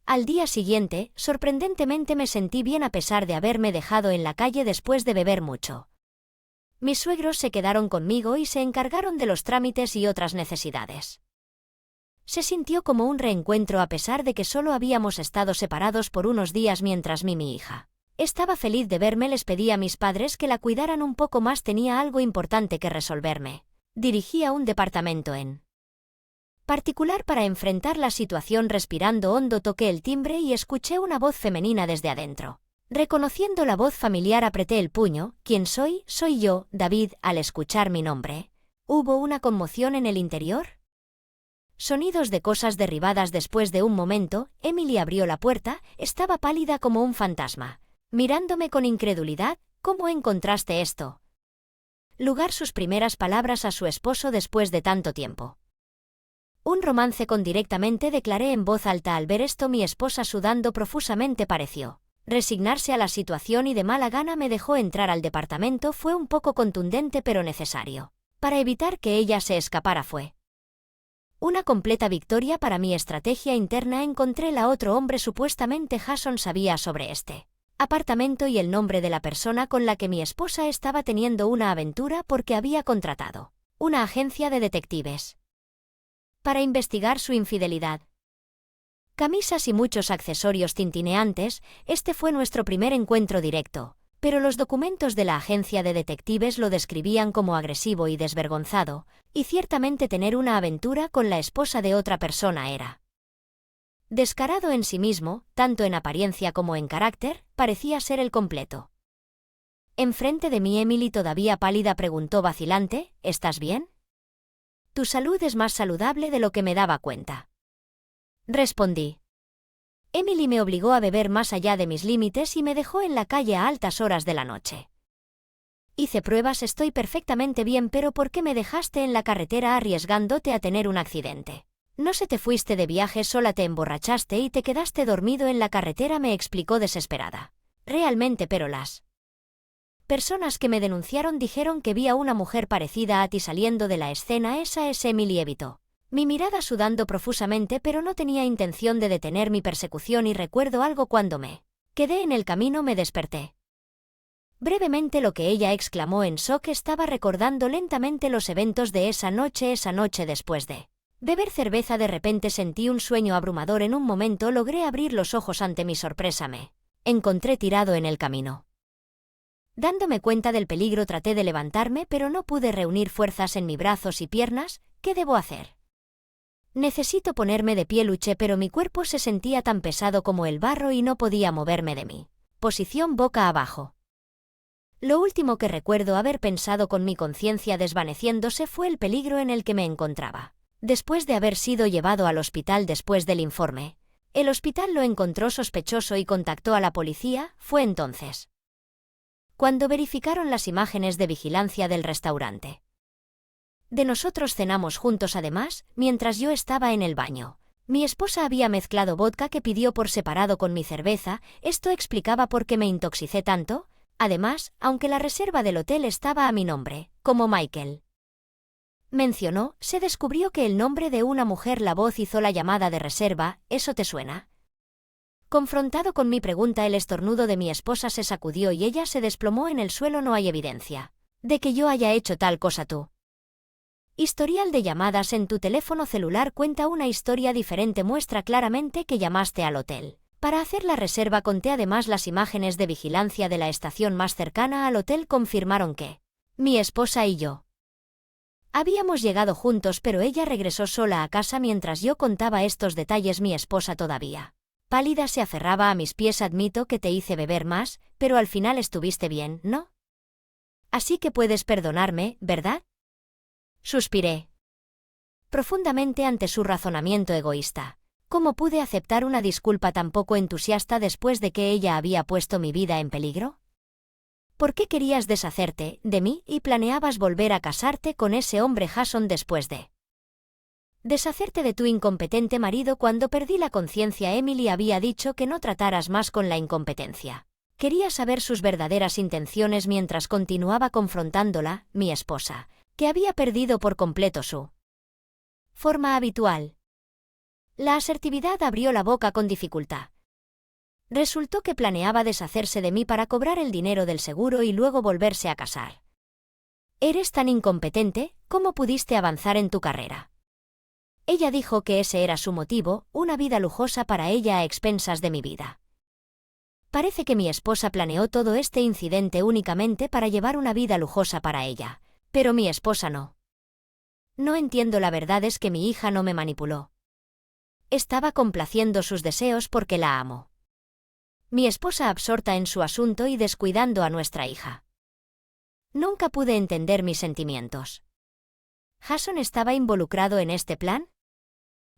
Al día siguiente, sorprendentemente me sentí bien a pesar de haberme dejado en la calle después de beber mucho. Mis suegros se quedaron conmigo y se encargaron de los trámites y otras necesidades. Se sintió como un reencuentro a pesar de que solo habíamos estado separados por unos días mientras mi hija estaba feliz de verme. Les pedí a mis padres que la cuidaran un poco más, tenía algo importante que resolverme. Dirigía un departamento en particular para enfrentar la situación. Respirando hondo toqué el timbre y escuché una voz femenina desde adentro. Reconociendo la voz familiar apreté el puño. ¿Quién soy? Soy yo, David. Al escuchar mi nombre, ¿hubo una conmoción en el interior? Sonidos de cosas derribadas. Después de un momento, Emily abrió la puerta, estaba pálida como un fantasma. Mirándome con incredulidad, ¿cómo encontraste esto? Lugar. Sus primeras palabras a su esposo después de tanto tiempo. Un romance con directamente, declaré en voz alta. Al ver esto, mi esposa, sudando profusamente, pareció resignarse a la situación y de mala gana me dejó entrar al departamento. Fue un poco contundente pero necesario. Para evitar que ella se escapara fue una completa victoria para mi estrategia interna. Encontré la otro hombre. Supuestamente Jason sabía sobre este apartamento y el nombre de la persona con la que mi esposa estaba teniendo una aventura porque había contratado una agencia de detectives para investigar su infidelidad. Camisas y muchos accesorios tintineantes. Este fue nuestro primer encuentro directo, pero los documentos de la agencia de detectives lo describían como agresivo y desvergonzado, y ciertamente tener una aventura con la esposa de otra persona era descarado en sí mismo, tanto en apariencia como en carácter. Parecía ser el completo. Enfrente de mí, Emily, todavía pálida, preguntó vacilante, ¿estás bien? Tu salud es más saludable de lo que me daba cuenta. Respondí. Emily me obligó a beber más allá de mis límites y me dejó en la calle a altas horas de la noche. Hice pruebas, estoy perfectamente bien, pero ¿por qué me dejaste en la carretera arriesgándote a tener un accidente? No se te fuiste de viaje sola, te emborrachaste y te quedaste dormido en la carretera, me explicó desesperada. Realmente, pero las personas que me denunciaron dijeron que vi a una mujer parecida a ti saliendo de la escena. Esa es Emily. Evitó mi mirada sudando profusamente, pero no tenía intención de detener mi persecución y recuerdo algo cuando me quedé en el camino. Me desperté brevemente. Lo que ella exclamó en shock. Estaba recordando lentamente los eventos de esa noche después de beber cerveza. De repente sentí un sueño abrumador. En un momento logré abrir los ojos. Ante mi sorpresa me encontré tirado en el camino. Dándome cuenta del peligro traté de levantarme, pero no pude reunir fuerzas en mis brazos y piernas. ¿Qué debo hacer? Necesito ponerme de pie, luché, pero mi cuerpo se sentía tan pesado como el barro y no podía moverme de mi posición boca abajo. Lo último que recuerdo haber pensado, con mi conciencia desvaneciéndose, fue el peligro en el que me encontraba. Después de haber sido llevado al hospital después del informe, el hospital lo encontró sospechoso y contactó a la policía. Fue entonces cuando verificaron las imágenes de vigilancia del restaurante. De nosotros cenamos juntos. Además, mientras yo estaba en el baño, mi esposa había mezclado vodka que pidió por separado con mi cerveza. Esto explicaba por qué me intoxicé tanto. Además, aunque la reserva del hotel estaba a mi nombre, como Michael mencionó, se descubrió que el nombre de una mujer. La voz hizo la llamada de reserva. ¿Eso te suena? Confrontado con mi pregunta, el estornudo de mi esposa se sacudió y ella se desplomó en el suelo. No hay evidencia de que yo haya hecho tal cosa. Tu historial de llamadas en tu teléfono celular cuenta una historia diferente. Muestra claramente que llamaste al hotel para hacer la reserva. Conté además las imágenes de vigilancia de la estación más cercana al hotel confirmaron que mi esposa y yo habíamos llegado juntos, pero ella regresó sola a casa. Mientras yo contaba estos detalles, mi esposa, todavía pálida, se aferraba a mis pies. Admito que te hice beber más, pero al final estuviste bien, ¿no? Así que puedes perdonarme, ¿verdad? Suspiré profundamente ante su razonamiento egoísta. ¿Cómo pude aceptar una disculpa tan poco entusiasta después de que ella había puesto mi vida en peligro? ¿Por qué querías deshacerte de mí y planeabas volver a casarte con ese hombre Jason después de Deshacerte de tu incompetente marido. Cuando perdí la conciencia, Emily había dicho que no trataras más con la incompetencia. Quería saber sus verdaderas intenciones mientras continuaba confrontándola, mi esposa, que había perdido por completo su forma habitual. La asertividad abrió la boca con dificultad. Resultó que planeaba deshacerse de mí para cobrar el dinero del seguro y luego volverse a casar. «Eres tan incompetente, ¿cómo pudiste avanzar en tu carrera?». Ella dijo que ese era su motivo, una vida lujosa para ella a expensas de mi vida. Parece que mi esposa planeó todo este incidente únicamente para llevar una vida lujosa para ella, pero mi esposa no. No entiendo. La verdad es que mi hija no me manipuló. Estaba complaciendo sus deseos porque la amo. Mi esposa absorta en su asunto y descuidando a nuestra hija. Nunca pude entender mis sentimientos. ¿Jason estaba involucrado en este plan?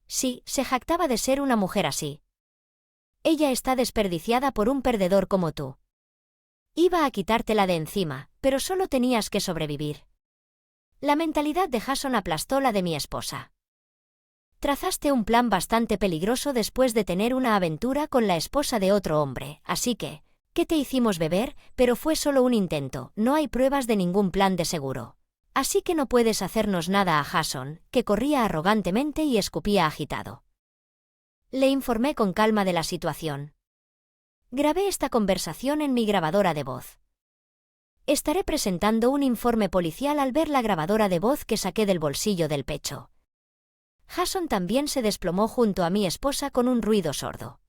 Sí, se jactaba de ser una mujer así. Ella está desperdiciada por un perdedor como tú. Iba a quitártela de encima, pero solo tenías que sobrevivir. La mentalidad de Jason aplastó la de mi esposa. Trazaste un plan bastante peligroso después de tener una aventura con la esposa de otro hombre, así que, ¿qué te hicimos beber? Pero fue solo un intento, no hay pruebas de ningún plan de seguro. Así que no puedes hacernos nada a Jason, que corría arrogantemente y escupía agitado. Le informé con calma de la situación. Grabé esta conversación en mi grabadora de voz. Estaré presentando un informe policial al ver la grabadora de voz que saqué del bolsillo del pecho. Jason también se desplomó junto a mi esposa con un ruido sordo.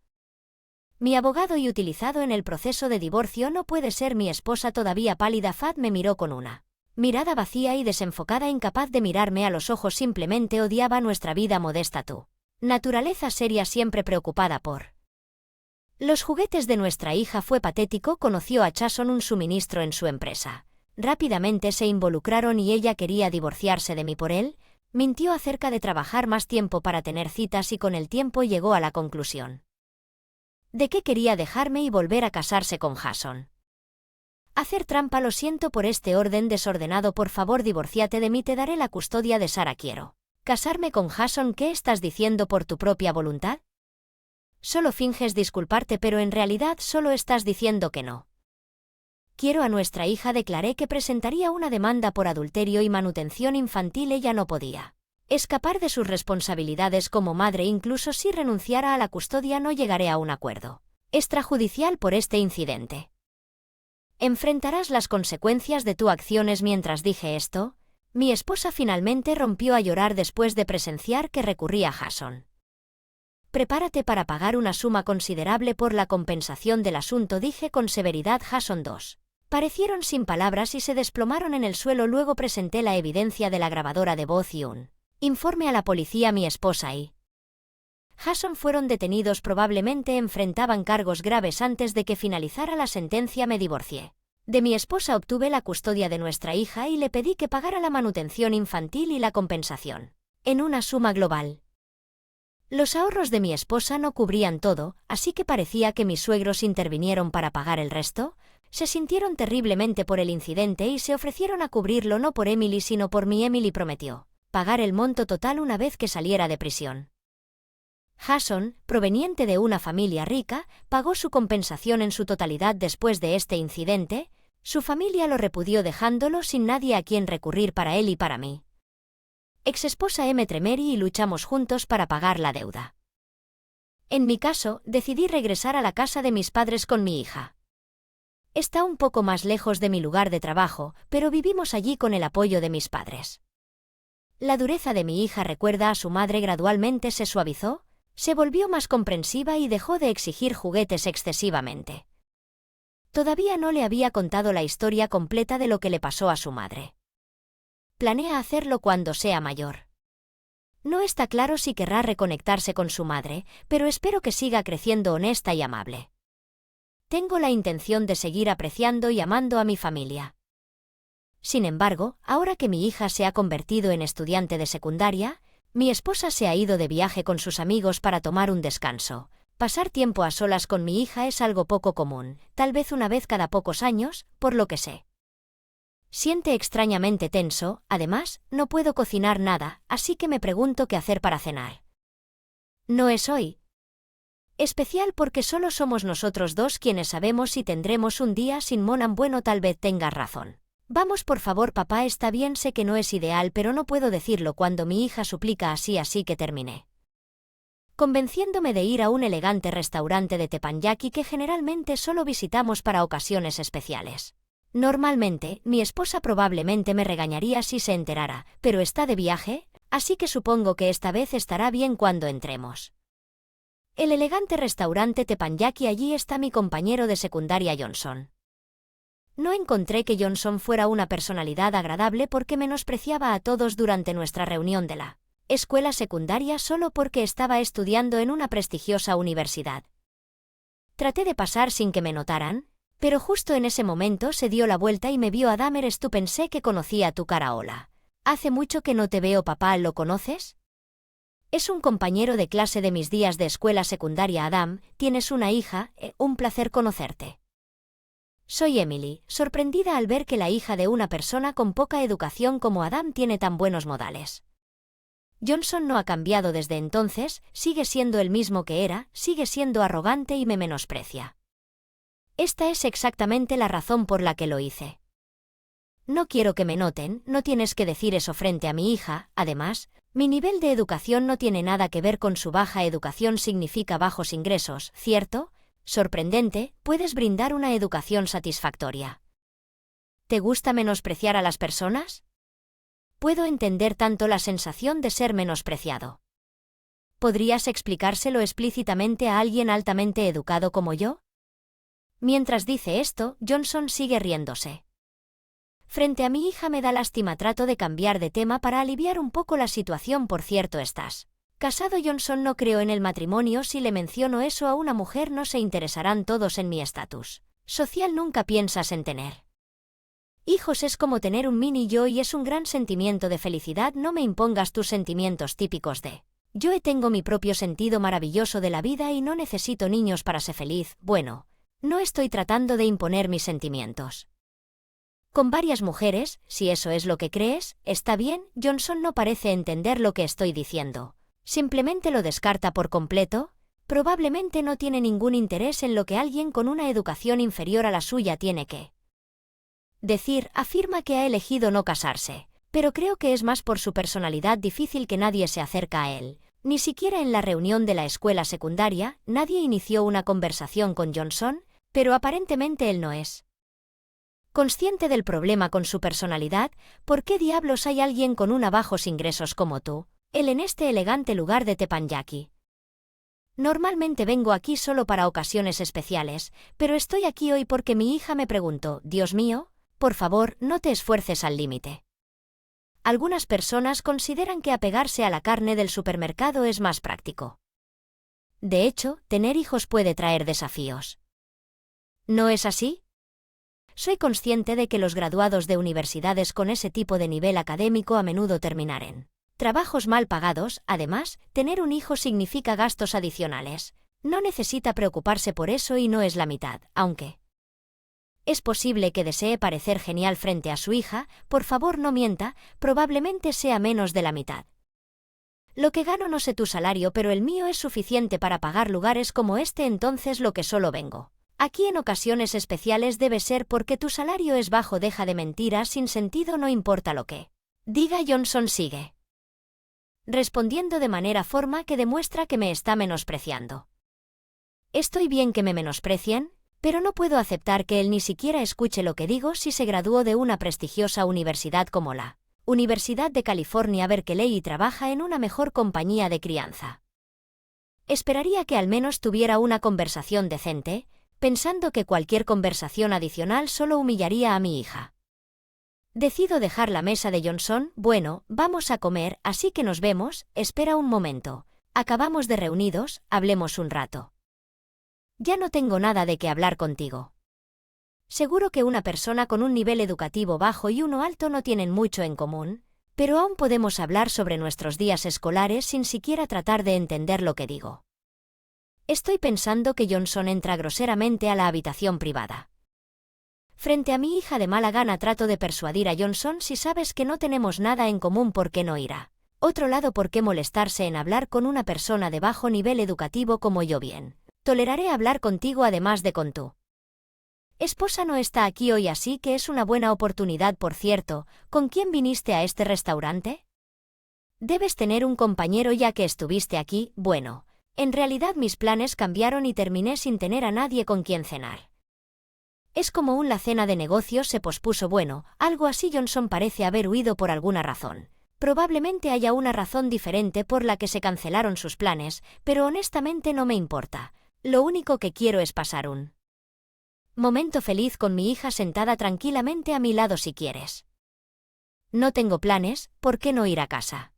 Mi abogado y utilizado en el proceso de divorcio no puede ser. Mi esposa, todavía pálida, Fad, me miró con una mirada vacía y desenfocada, incapaz de mirarme a los ojos. Simplemente odiaba nuestra vida modesta. Tu naturaleza seria, siempre preocupada por los juguetes de nuestra hija. Fue patético. Conoció a Jason, un suministro en su empresa. Rápidamente se involucraron y ella quería divorciarse de mí por él. Mintió acerca de trabajar más tiempo para tener citas y con el tiempo llegó a la conclusión de que quería dejarme y volver a casarse con Jason. Hacer trampa. Lo siento por este orden desordenado. Por favor, divórciate de mí. Te daré la custodia de Sara. Quiero casarme con Jason. ¿Qué estás diciendo? ¿Por tu propia voluntad? Solo finges disculparte, pero en realidad solo estás diciendo que no. Quiero a nuestra hija. Declaré que presentaría una demanda por adulterio y manutención infantil. Ella no podía escapar de sus responsabilidades como madre. Incluso si renunciara a la custodia, no llegaré a un acuerdo extrajudicial por este incidente. Enfrentarás las consecuencias de tus acciones. Mientras dije esto, mi esposa finalmente rompió a llorar después de presenciar que recurría a Jason. Prepárate para pagar una suma considerable por la compensación del asunto, dije con severidad. Jason 2. Parecieron sin palabras y se desplomaron en el suelo. Luego presenté la evidencia de la grabadora de voz y un informe a la policía. Mi esposa y Jason fueron detenidos. Probablemente enfrentaban cargos graves. Antes de que finalizara la sentencia, me divorcié de mi esposa, obtuve la custodia de nuestra hija y le pedí que pagara la manutención infantil y la compensación en una suma global. Los ahorros de mi esposa no cubrían todo, así que parecía que mis suegros intervinieron para pagar el resto. Se sintieron terriblemente por el incidente y se ofrecieron a cubrirlo, no por Emily sino por mí. Emily prometió pagar el monto total una vez que saliera de prisión. Jason, proveniente de una familia rica, pagó su compensación en su totalidad. Después de este incidente, su familia lo repudió, dejándolo sin nadie a quien recurrir para él y para mí. Exesposa M. Tremery y luchamos juntos para pagar la deuda. En mi caso, decidí regresar a la casa de mis padres con mi hija. Está un poco más lejos de mi lugar de trabajo, pero vivimos allí con el apoyo de mis padres. La dureza de mi hija recuerda a su madre. Gradualmente se suavizó, se volvió más comprensiva y dejó de exigir juguetes excesivamente. Todavía no le había contado la historia completa de lo que le pasó a su madre. Planea hacerlo cuando sea mayor. No está claro si querrá reconectarse con su madre, pero espero que siga creciendo honesta y amable. Tengo la intención de seguir apreciando y amando a mi familia. Sin embargo, ahora que mi hija se ha convertido en estudiante de secundaria, mi esposa se ha ido de viaje con sus amigos para tomar un descanso. Pasar tiempo a solas con mi hija es algo poco común, tal vez una vez cada pocos años, por lo que sé. Siente extrañamente tenso, además, no puedo cocinar nada, así que me pregunto qué hacer para cenar. No es hoy especial porque solo somos nosotros dos quienes sabemos si tendremos un día sin Monan. Bueno, tal vez tengas razón. Vamos por favor papá, está bien, sé que no es ideal pero no puedo decirlo cuando mi hija suplica así que terminé convenciéndome de ir a un elegante restaurante de teppanyaki que generalmente solo visitamos para ocasiones especiales. Normalmente, mi esposa probablemente me regañaría si se enterara, pero está de viaje, así que supongo que esta vez estará bien cuando entremos. El elegante restaurante teppanyaki, allí está mi compañero de secundaria Johnson. No encontré que Johnson fuera una personalidad agradable porque menospreciaba a todos durante nuestra reunión de la escuela secundaria solo porque estaba estudiando en una prestigiosa universidad. Traté de pasar sin que me notaran, pero justo en ese momento se dio la vuelta y me vio. Adam, eres tú, pensé que conocía tu cara. Hola. Hace mucho que no te veo papá, ¿lo conoces? Es un compañero de clase de mis días de escuela secundaria. Adam, tienes una hija, un placer conocerte. Soy Emily, sorprendida al ver que la hija de una persona con poca educación como Adam tiene tan buenos modales. Johnson no ha cambiado desde entonces, sigue siendo el mismo que era, sigue siendo arrogante y me menosprecia. Esta es exactamente la razón por la que lo hice. No quiero que me noten, no tienes que decir eso frente a mi hija, además, mi nivel de educación no tiene nada que ver con su baja educación, significa bajos ingresos, ¿cierto? Sorprendente, puedes brindar una educación satisfactoria. ¿Te gusta menospreciar a las personas? Puedo entender tanto la sensación de ser menospreciado. ¿Podrías explicárselo explícitamente a alguien altamente educado como yo? Mientras dice esto, Johnson sigue riéndose. Frente a mi hija me da lástima, trato de cambiar de tema para aliviar un poco la situación. Por cierto, ¿estás casado? Johnson, no creo en el matrimonio, si le menciono eso a una mujer no se interesarán todos en mi estatus social. ¿Nunca piensas en tener hijos? Es como tener un mini yo y es un gran sentimiento de felicidad. No me impongas tus sentimientos típicos de yo. Tengo mi propio sentido maravilloso de la vida y no necesito niños para ser feliz. Bueno, no estoy tratando de imponer mis sentimientos con varias mujeres, si eso es lo que crees, está bien. Johnson no parece entender lo que estoy diciendo. Simplemente lo descarta por completo. Probablemente no tiene ningún interés en lo que alguien con una educación inferior a la suya tiene que decir. Afirma que ha elegido no casarse, pero creo que es más por su personalidad difícil que nadie se acerca a él. Ni siquiera en la reunión de la escuela secundaria, nadie inició una conversación con Johnson, pero aparentemente él no es consciente del problema con su personalidad. ¿Por qué diablos hay alguien con una bajos ingresos como tú, él en este elegante lugar de teppanyaki? Normalmente vengo aquí solo para ocasiones especiales, pero estoy aquí hoy porque mi hija me preguntó. Dios mío, por favor, no te esfuerces al límite. Algunas personas consideran que apegarse a la carne del supermercado es más práctico. De hecho, tener hijos puede traer desafíos. ¿No es así? Soy consciente de que los graduados de universidades con ese tipo de nivel académico a menudo terminan en trabajos mal pagados. Además, tener un hijo significa gastos adicionales. No necesita preocuparse por eso y no es la mitad, aunque es posible que desee parecer genial frente a su hija. Por favor, no mienta, probablemente sea menos de la mitad. Lo que gano, no sé tu salario, pero el mío es suficiente para pagar lugares como este. Entonces lo que solo vengo aquí en ocasiones especiales debe ser porque tu salario es bajo. Deja de mentiras sin sentido, no importa lo que diga. Johnson sigue respondiendo de forma que demuestra que me está menospreciando. Estoy bien que me menosprecien, pero no puedo aceptar que él ni siquiera escuche lo que digo. Si se graduó de una prestigiosa universidad como la Universidad de California, Berkeley, y trabaja en una mejor compañía de crianza, esperaría que al menos tuviera una conversación decente, pensando que cualquier conversación adicional solo humillaría a mi hija. Decido dejar la mesa de Johnson. Bueno, vamos a comer, así que nos vemos. Espera un momento. Acabamos de reunidos, hablemos un rato. Ya no tengo nada de qué hablar contigo. Seguro que una persona con un nivel educativo bajo y uno alto no tienen mucho en común, pero aún podemos hablar sobre nuestros días escolares sin siquiera tratar de entender lo que digo. Estoy pensando que Johnson entra groseramente a la habitación privada. Frente a mi hija de mala gana trato de persuadir a Johnson: si sabes que no tenemos nada en común, ¿por qué no ir a otro lado? ¿Por qué molestarse en hablar con una persona de bajo nivel educativo como yo? Bien, toleraré hablar contigo además de con tu esposa. No está aquí hoy, así que es una buena oportunidad. Por cierto, ¿con quién viniste a este restaurante? Debes tener un compañero ya que estuviste aquí. Bueno, en realidad mis planes cambiaron y terminé sin tener a nadie con quien cenar. Es como la cena de negocios se pospuso. Bueno, algo así. Johnson parece haber huido por alguna razón. Probablemente haya una razón diferente por la que se cancelaron sus planes, pero honestamente no me importa. Lo único que quiero es pasar un momento feliz con mi hija sentada tranquilamente a mi lado. Si quieres. No tengo planes, ¿por qué no ir a casa?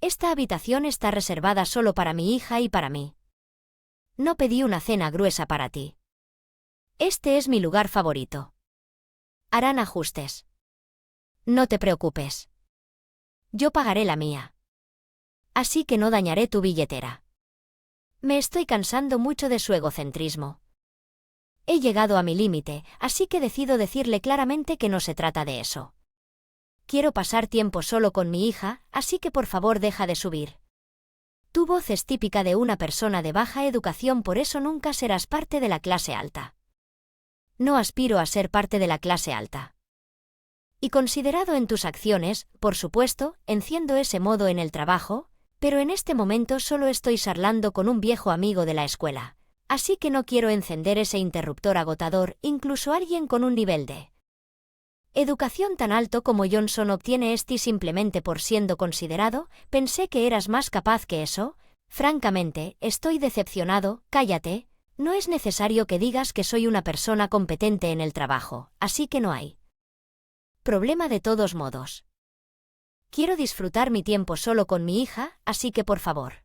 Esta habitación está reservada solo para mi hija y para mí. No pedí una cena gruesa para ti. Este es mi lugar favorito. Harán ajustes. No te preocupes. Yo pagaré la mía. Así que no dañaré tu billetera. Me estoy cansando mucho de su egocentrismo. He llegado a mi límite, así que decido decirle claramente que no se trata de eso. Quiero pasar tiempo solo con mi hija, así que por favor deja de subir. Tu voz es típica de una persona de baja educación, por eso nunca serás parte de la clase alta. No aspiro a ser parte de la clase alta. Y considerado en tus acciones, por supuesto, enciendo ese modo en el trabajo, pero en este momento solo estoy charlando con un viejo amigo de la escuela, así que no quiero encender ese interruptor agotador. Incluso alguien con un nivel de educación tan alto como Johnson obtiene este simplemente por siendo considerado. Pensé que eras más capaz que eso. Francamente, estoy decepcionado. Cállate. No es necesario que digas que soy una persona competente en el trabajo, así que no hay problema de todos modos. Quiero disfrutar mi tiempo solo con mi hija, así que por favor,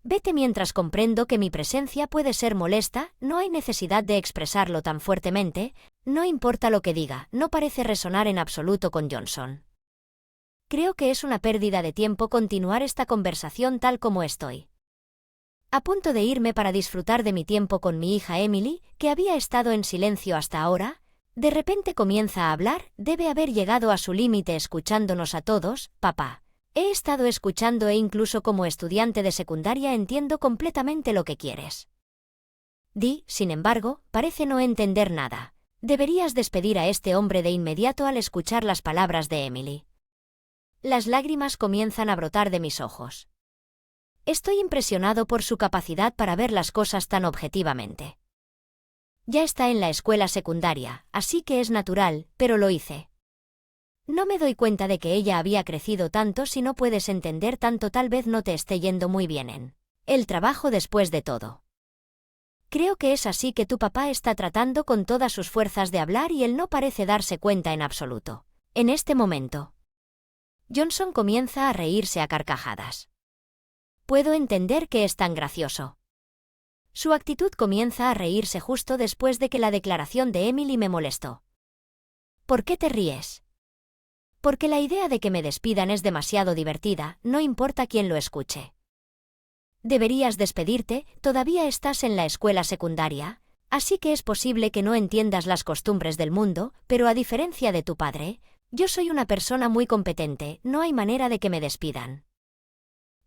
vete. Mientras comprendo que mi presencia puede ser molesta, no hay necesidad de expresarlo tan fuertemente. No importa lo que diga, no parece resonar en absoluto con Johnson. Creo que es una pérdida de tiempo continuar esta conversación tal como estoy a punto de irme para disfrutar de mi tiempo con mi hija Emily, que había estado en silencio hasta ahora. De repente comienza a hablar. Debe haber llegado a su límite escuchándonos a todos. Papá, he estado escuchando e incluso como estudiante de secundaria entiendo completamente lo que quieres. Di, sin embargo, parece no entender nada. Deberías despedir a este hombre de inmediato al escuchar las palabras de Emily. Las lágrimas comienzan a brotar de mis ojos. Estoy impresionado por su capacidad para ver las cosas tan objetivamente. Ya está en la escuela secundaria, así que es natural, pero lo hice. No me doy cuenta de que ella había crecido tanto. Si no puedes entender tanto, tal vez no te esté yendo muy bien en el trabajo después de todo. Creo que es así que tu papá está tratando con todas sus fuerzas de hablar y él no parece darse cuenta en absoluto. En este momento, Johnson comienza a reírse a carcajadas. Puedo entender que es tan gracioso. Su actitud comienza a reírse justo después de que la declaración de Emily me molestó. ¿Por qué te ríes? Porque la idea de que me despidan es demasiado divertida, no importa quién lo escuche. Deberías despedirte. Todavía estás en la escuela secundaria, así que es posible que no entiendas las costumbres del mundo, pero a diferencia de tu padre, yo soy una persona muy competente. No hay manera de que me despidan.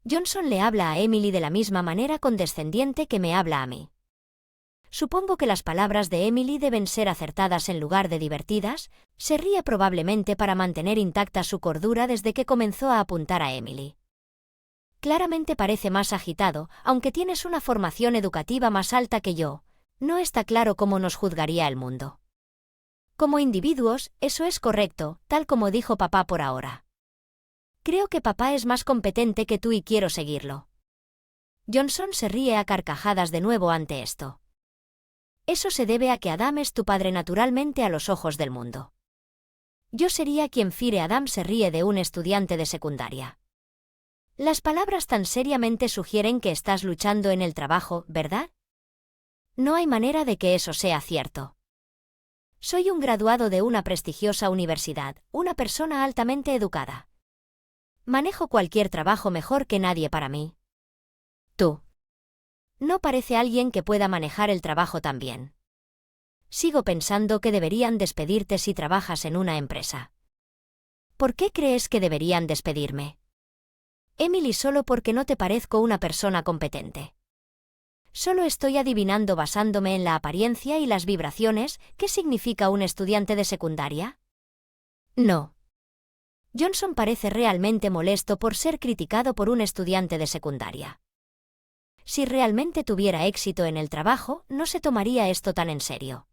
Johnson le habla a Emily de la misma manera condescendiente que me habla a mí. Supongo que las palabras de Emily deben ser acertadas en lugar de divertidas. Se ríe probablemente para mantener intacta su cordura desde que comenzó a apuntar a Emily. Claramente parece más agitado, aunque tienes una formación educativa más alta que yo. No está claro cómo nos juzgaría el mundo. Como individuos, eso es correcto, tal como dijo papá por ahora. Creo que papá es más competente que tú y quiero seguirlo. Johnson se ríe a carcajadas de nuevo ante esto. Eso se debe a que Adam es tu padre naturalmente a los ojos del mundo. Yo sería quien fire. Adam se ríe de un estudiante de secundaria. Las palabras tan seriamente sugieren que estás luchando en el trabajo, ¿verdad? No hay manera de que eso sea cierto. Soy un graduado de una prestigiosa universidad, una persona altamente educada. Manejo cualquier trabajo mejor que nadie para mí. Tú. No parece alguien que pueda manejar el trabajo tan bien. Sigo pensando que deberían despedirte si trabajas en una empresa. ¿Por qué crees que deberían despedirme? Emily, solo porque no te parezco una persona competente. Solo estoy adivinando basándome en la apariencia y las vibraciones. ¿Qué significa un estudiante de secundaria? No. Johnson parece realmente molesto por ser criticado por un estudiante de secundaria. Si realmente tuviera éxito en el trabajo, no se tomaría esto tan en serio.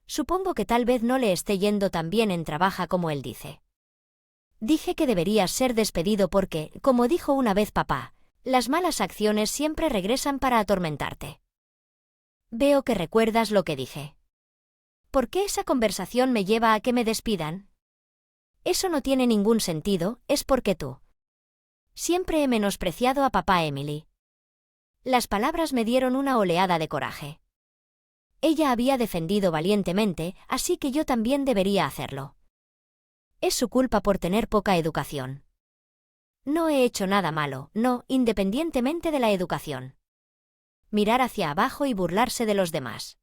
Supongo que tal vez no le esté yendo tan bien en trabajo como él dice. Dije que deberías ser despedido porque, como dijo una vez papá, las malas acciones siempre regresan para atormentarte. Veo que recuerdas lo que dije. ¿Por qué esa conversación me lleva a que me despidan? Eso no tiene ningún sentido, es porque tú. Siempre he menospreciado a papá Emily. Las palabras me dieron una oleada de coraje. Ella había defendido valientemente, así que yo también debería hacerlo. Es su culpa por tener poca educación. No he hecho nada malo, no, independientemente de la educación. Mirar hacia abajo y burlarse de los demás.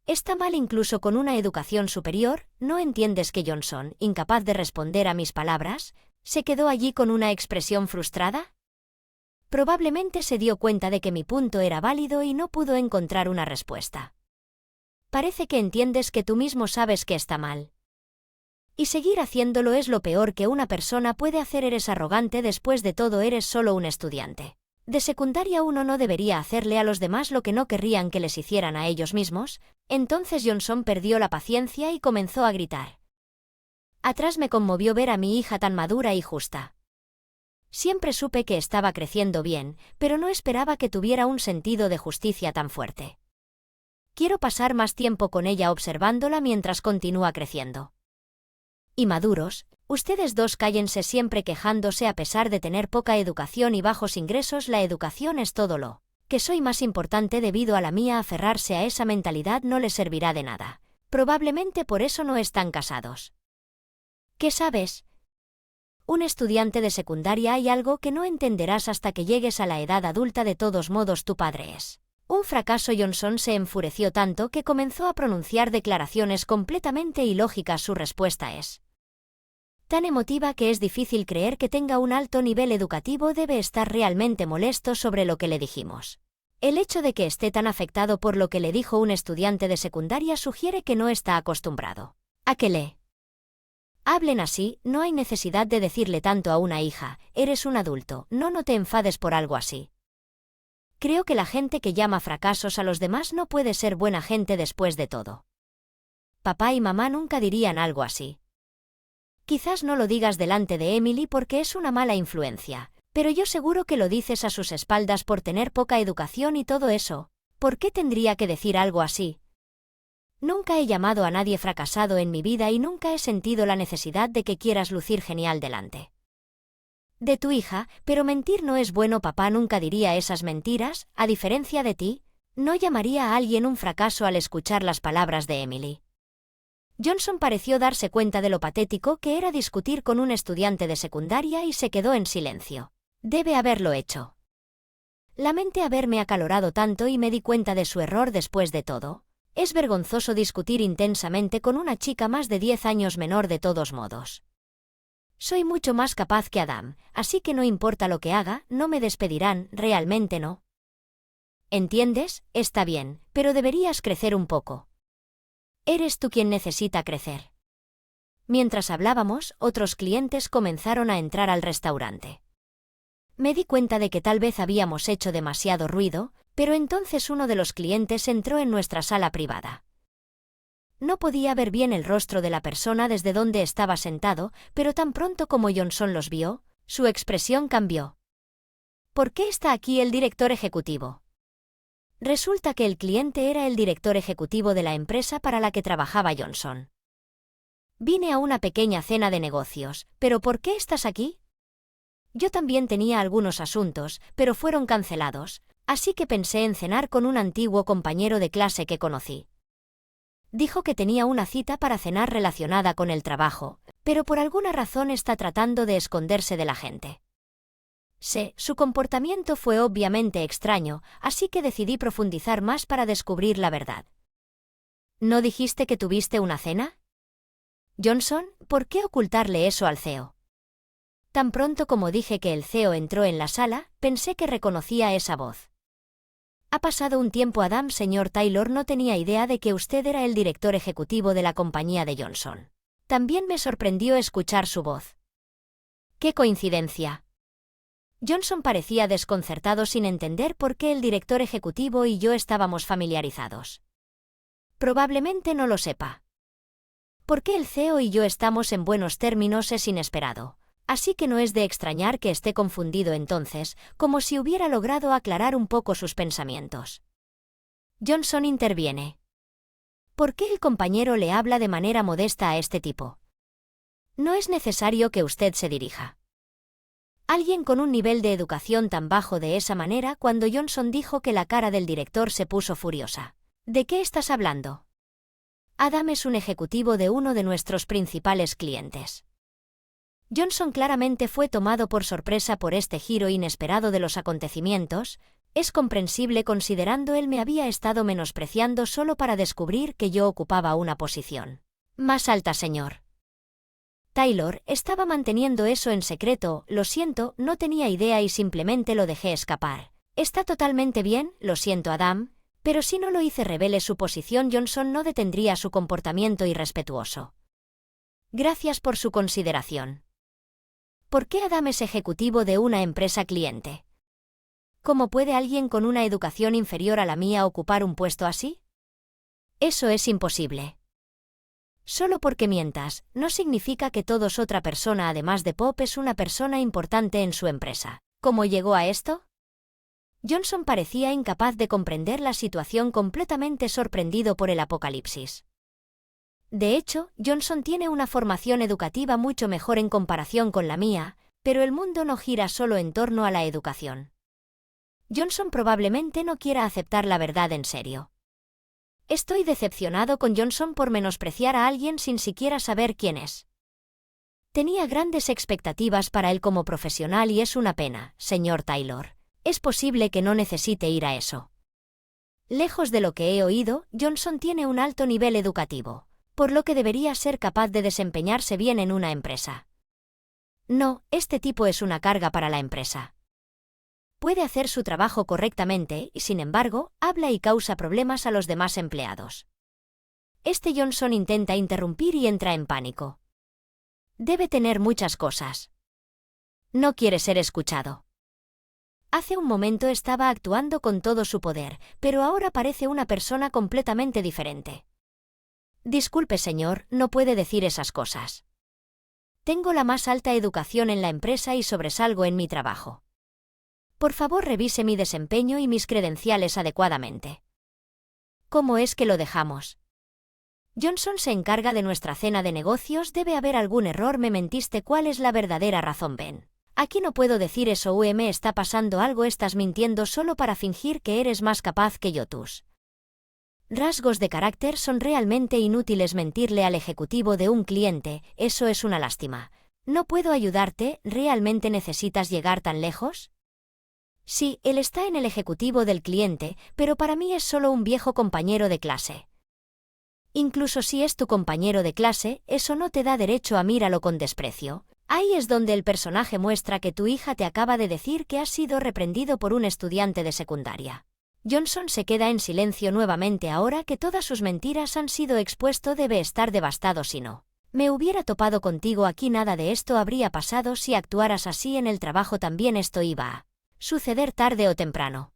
Está mal incluso con una educación superior. ¿No entiendes que Johnson, incapaz de responder a mis palabras, se quedó allí con una expresión frustrada? Probablemente se dio cuenta de que mi punto era válido y no pudo encontrar una respuesta. Parece que entiendes que tú mismo sabes que está mal. Y seguir haciéndolo es lo peor que una persona puede hacer. Eres arrogante, después de todo eres solo un estudiante. De secundaria uno no debería hacerle a los demás lo que no querrían que les hicieran a ellos mismos. Entonces Johnson perdió la paciencia y comenzó a gritar. Atrás me conmovió ver a mi hija tan madura y justa. Siempre supe que estaba creciendo bien, pero no esperaba que tuviera un sentido de justicia tan fuerte. Quiero pasar más tiempo con ella observándola mientras continúa creciendo. Y maduros, ustedes dos cállense siempre quejándose a pesar de tener poca educación y bajos ingresos. La educación es todo lo que soy más importante debido a la mía. Aferrarse a esa mentalidad no les servirá de nada. Probablemente por eso no están casados. ¿Qué sabes? Un estudiante de secundaria, hay algo que no entenderás hasta que llegues a la edad adulta. De todos modos, tu padre es un fracaso. Johnson se enfureció tanto que comenzó a pronunciar declaraciones completamente ilógicas. Su respuesta es tan emotiva que es difícil creer que tenga un alto nivel educativo. Debe estar realmente molesto sobre lo que le dijimos. El hecho de que esté tan afectado por lo que le dijo un estudiante de secundaria sugiere que no está acostumbrado a que le hablen así. No hay necesidad de decirle tanto a una hija. Eres un adulto, no te enfades por algo así. Creo que la gente que llama fracasos a los demás no puede ser buena gente después de todo. Papá y mamá nunca dirían algo así. Quizás no lo digas delante de Emily porque es una mala influencia, pero yo seguro que lo dices a sus espaldas por tener poca educación y todo eso. ¿Por qué tendría que decir algo así? Nunca he llamado a nadie fracasado en mi vida y nunca he sentido la necesidad de que quieras lucir genial delante de tu hija, pero mentir no es bueno. Papá nunca diría esas mentiras. A diferencia de ti, no llamaría a alguien un fracaso al escuchar las palabras de Emily. Johnson pareció darse cuenta de lo patético que era discutir con un estudiante de secundaria y se quedó en silencio. Debe haberlo hecho. Lamenté haberme acalorado tanto y me di cuenta de su error. Después de todo, es vergonzoso discutir intensamente con una chica más de 10 años menor. De todos modos, soy mucho más capaz que Adam, así que no importa lo que haga, no me despedirán, realmente no. ¿Entiendes? Está bien, pero deberías crecer un poco. Eres tú quien necesita crecer. Mientras hablábamos, otros clientes comenzaron a entrar al restaurante. Me di cuenta de que tal vez habíamos hecho demasiado ruido, pero entonces uno de los clientes entró en nuestra sala privada. No podía ver bien el rostro de la persona desde donde estaba sentado, pero tan pronto como Johnson los vio, su expresión cambió. ¿Por qué está aquí el director ejecutivo? Resulta que el cliente era el director ejecutivo de la empresa para la que trabajaba Johnson. Vine a una pequeña cena de negocios, ¿pero por qué estás aquí? Yo también tenía algunos asuntos, pero fueron cancelados, así que pensé en cenar con un antiguo compañero de clase que conocí. Dijo que tenía una cita para cenar relacionada con el trabajo, pero por alguna razón está tratando de esconderse de la gente. Su comportamiento fue obviamente extraño, así que decidí profundizar más para descubrir la verdad. ¿No dijiste que tuviste una cena? Johnson, ¿por qué ocultarle eso al CEO? Tan pronto como dije que el CEO entró en la sala, pensé que reconocía esa voz. Ha pasado un tiempo, Adam. Señor Taylor, no tenía idea de que usted era el director ejecutivo de la compañía de Johnson. También me sorprendió escuchar su voz. ¡Qué coincidencia! Johnson parecía desconcertado sin entender por qué el director ejecutivo y yo estábamos familiarizados. Probablemente no lo sepa. ¿Por qué el CEO y yo estamos en buenos términos? Es inesperado. Así que no es de extrañar que esté confundido entonces, como si hubiera logrado aclarar un poco sus pensamientos. Johnson interviene. ¿Por qué el compañero le habla de manera modesta a este tipo? No es necesario que usted se dirija. Alguien con un nivel de educación tan bajo de esa manera. Cuando Johnson dijo que la cara del director se puso furiosa. ¿De qué estás hablando? Adam es un ejecutivo de uno de nuestros principales clientes. Johnson claramente fue tomado por sorpresa por este giro inesperado de los acontecimientos. Es comprensible considerando él me había estado menospreciando solo para descubrir que yo ocupaba una posición más alta, señor. Taylor estaba manteniendo eso en secreto. Lo siento, no tenía idea y simplemente lo dejé escapar. Está totalmente bien, lo siento, Adam, pero si no lo hice revele su posición. Johnson no detendría su comportamiento irrespetuoso. Gracias por su consideración. ¿Por qué Adam es ejecutivo de una empresa cliente? ¿Cómo puede alguien con una educación inferior a la mía ocupar un puesto así? Eso es imposible. Solo porque mientas, no significa que todos otra persona además de Pop es una persona importante en su empresa. ¿Cómo llegó a esto? Johnson parecía incapaz de comprender la situación, completamente sorprendido por el apocalipsis. De hecho, Johnson tiene una formación educativa mucho mejor en comparación con la mía, pero el mundo no gira solo en torno a la educación. Johnson probablemente no quiera aceptar la verdad en serio. Estoy decepcionado con Johnson por menospreciar a alguien sin siquiera saber quién es. Tenía grandes expectativas para él como profesional y es una pena, señor Taylor. Es posible que no necesite ir a eso. Lejos de lo que he oído, Johnson tiene un alto nivel educativo, por lo que debería ser capaz de desempeñarse bien en una empresa. No, este tipo es una carga para la empresa. Puede hacer su trabajo correctamente y, sin embargo, habla y causa problemas a los demás empleados. Johnson intenta interrumpir y entra en pánico. Debe tener muchas cosas. No quiere ser escuchado. Hace un momento estaba actuando con todo su poder, pero ahora parece una persona completamente diferente. Disculpe, señor, no puede decir esas cosas. Tengo la más alta educación en la empresa y sobresalgo en mi trabajo. Por favor, revise mi desempeño y mis credenciales adecuadamente. ¿Cómo es que lo dejamos? Johnson se encarga de nuestra cena de negocios. Debe haber algún error. Me mentiste. ¿Cuál es la verdadera razón, Ben? Aquí no puedo decir eso. Me está pasando algo. Estás mintiendo solo para fingir que eres más capaz que yo. Tus rasgos de carácter son realmente inútiles. Mentirle al ejecutivo de un cliente, eso es una lástima. ¿No puedo ayudarte? ¿Realmente necesitas llegar tan lejos? Sí, él está en el ejecutivo del cliente, pero para mí es solo un viejo compañero de clase. Incluso si es tu compañero de clase, eso no te da derecho a mirarlo con desprecio. Ahí es donde el personaje muestra que tu hija te acaba de decir que has sido reprendido por un estudiante de secundaria. Johnson se queda en silencio nuevamente ahora que todas sus mentiras han sido expuesto. Debe estar devastado. Si no me hubiera topado contigo aquí, nada de esto habría pasado. Si actuaras así en el trabajo también esto iba a suceder tarde o temprano.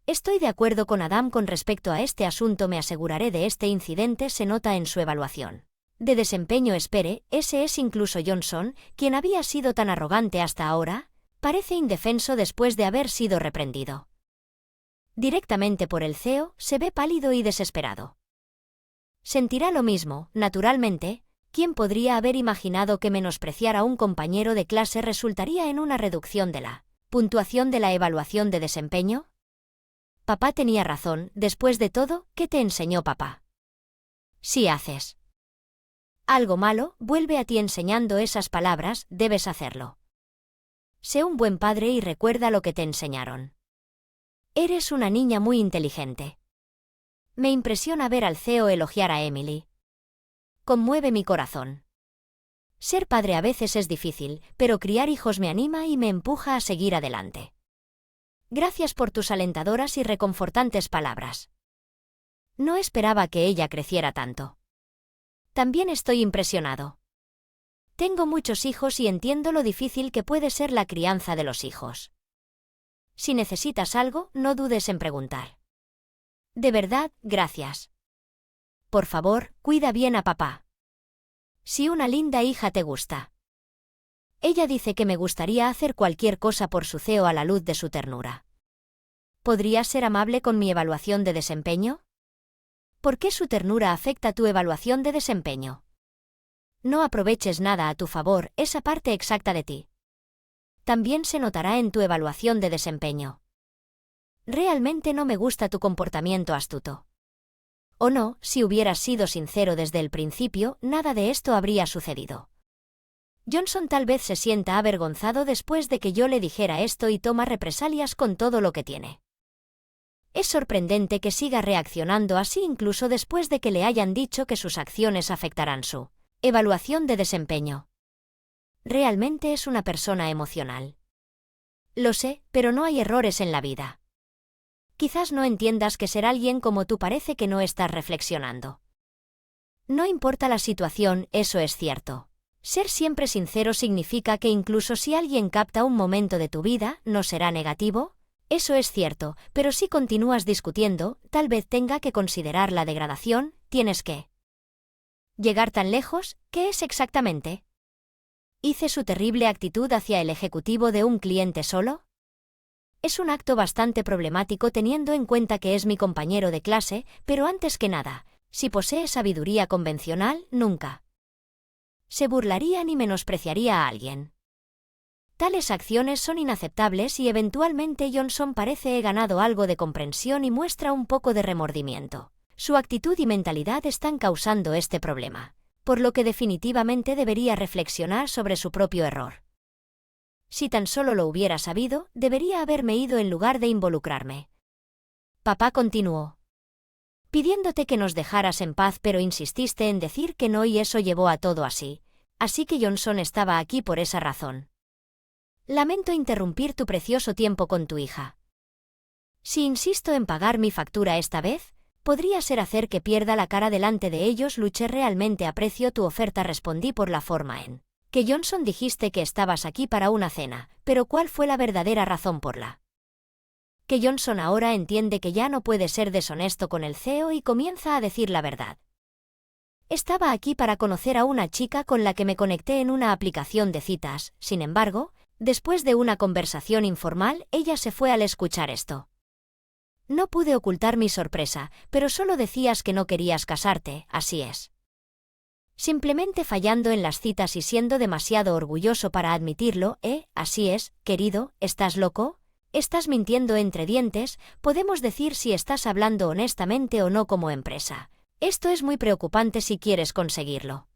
Estoy de acuerdo con Adam con respecto a este asunto. Me aseguraré de este incidente. Se nota en su evaluación de desempeño. Espere, ese es incluso Johnson, quien había sido tan arrogante hasta ahora, parece indefenso después de haber sido reprendido directamente por el CEO. Se ve pálido y desesperado. Sentirá lo mismo, naturalmente. ¿Quién podría haber imaginado que menospreciar a un compañero de clase resultaría en una reducción de la puntuación de la evaluación de desempeño? Papá tenía razón. Después de todo, ¿qué te enseñó papá? Si haces algo malo, vuelve a ti enseñando esas palabras. Debes hacerlo. Sé un buen padre y recuerda lo que te enseñaron. Eres una niña muy inteligente. Me impresiona ver al CEO elogiar a Emily. Conmueve mi corazón. Ser padre a veces es difícil, pero criar hijos me anima y me empuja a seguir adelante. Gracias por tus alentadoras y reconfortantes palabras. No esperaba que ella creciera tanto. También estoy impresionado. Tengo muchos hijos y entiendo lo difícil que puede ser la crianza de los hijos. Si necesitas algo, no dudes en preguntar. De verdad, gracias. Por favor, cuida bien a papá. Si una linda hija te gusta. Ella dice que me gustaría hacer cualquier cosa por su CEO a la luz de su ternura. ¿Podrías ser amable con mi evaluación de desempeño? ¿Por qué su ternura afecta tu evaluación de desempeño? No aproveches nada a tu favor, esa parte exacta de ti. También se notará en tu evaluación de desempeño. Realmente no me gusta tu comportamiento astuto. O no, si hubieras sido sincero desde el principio, nada de esto habría sucedido. Johnson tal vez se sienta avergonzado después de que yo le dijera esto y toma represalias con todo lo que tiene. Es sorprendente que siga reaccionando así incluso después de que le hayan dicho que sus acciones afectarán su evaluación de desempeño. Realmente es una persona emocional. Lo sé, pero no hay errores en la vida. Quizás no entiendas que ser alguien como tú parece que no estás reflexionando. No importa la situación, eso es cierto. Ser siempre sincero significa que incluso si alguien capta un momento de tu vida, no será negativo. Eso es cierto, pero si continúas discutiendo, tal vez tenga que considerar la degradación, tienes que llegar tan lejos, ¿qué es exactamente? ¿Hice su terrible actitud hacia el ejecutivo de un cliente solo? Es un acto bastante problemático teniendo en cuenta que es mi compañero de clase, pero antes que nada, si posee sabiduría convencional, nunca se burlaría ni menospreciaría a alguien. Tales acciones son inaceptables y eventualmente Johnson parece he ganado algo de comprensión y muestra un poco de remordimiento. Su actitud y mentalidad están causando este problema, por lo que definitivamente debería reflexionar sobre su propio error. Si tan solo lo hubiera sabido, debería haberme ido en lugar de involucrarme. Papá continuó. Pidiéndote que nos dejaras en paz, pero insististe en decir que no y eso llevó a todo así. Así que Johnson estaba aquí por esa razón. Lamento interrumpir tu precioso tiempo con tu hija. Si insisto en pagar mi factura esta vez, podría ser hacer que pierda la cara delante de ellos. Luché realmente aprecio tu oferta, respondí por la forma en que Johnson dijiste que estabas aquí para una cena, pero ¿cuál fue la verdadera razón por la que Johnson ahora entiende que ya no puede ser deshonesto con el CEO y comienza a decir la verdad? Estaba aquí para conocer a una chica con la que me conecté en una aplicación de citas. Sin embargo, después de una conversación informal, ella se fue al escuchar esto. No pude ocultar mi sorpresa, pero solo decías que no querías casarte, así es. Simplemente fallando en las citas y siendo demasiado orgulloso para admitirlo, así es, querido, ¿estás loco? Estás mintiendo entre dientes. Podemos decir si estás hablando honestamente o no como empresa. Esto es muy preocupante si quieres conseguirlo.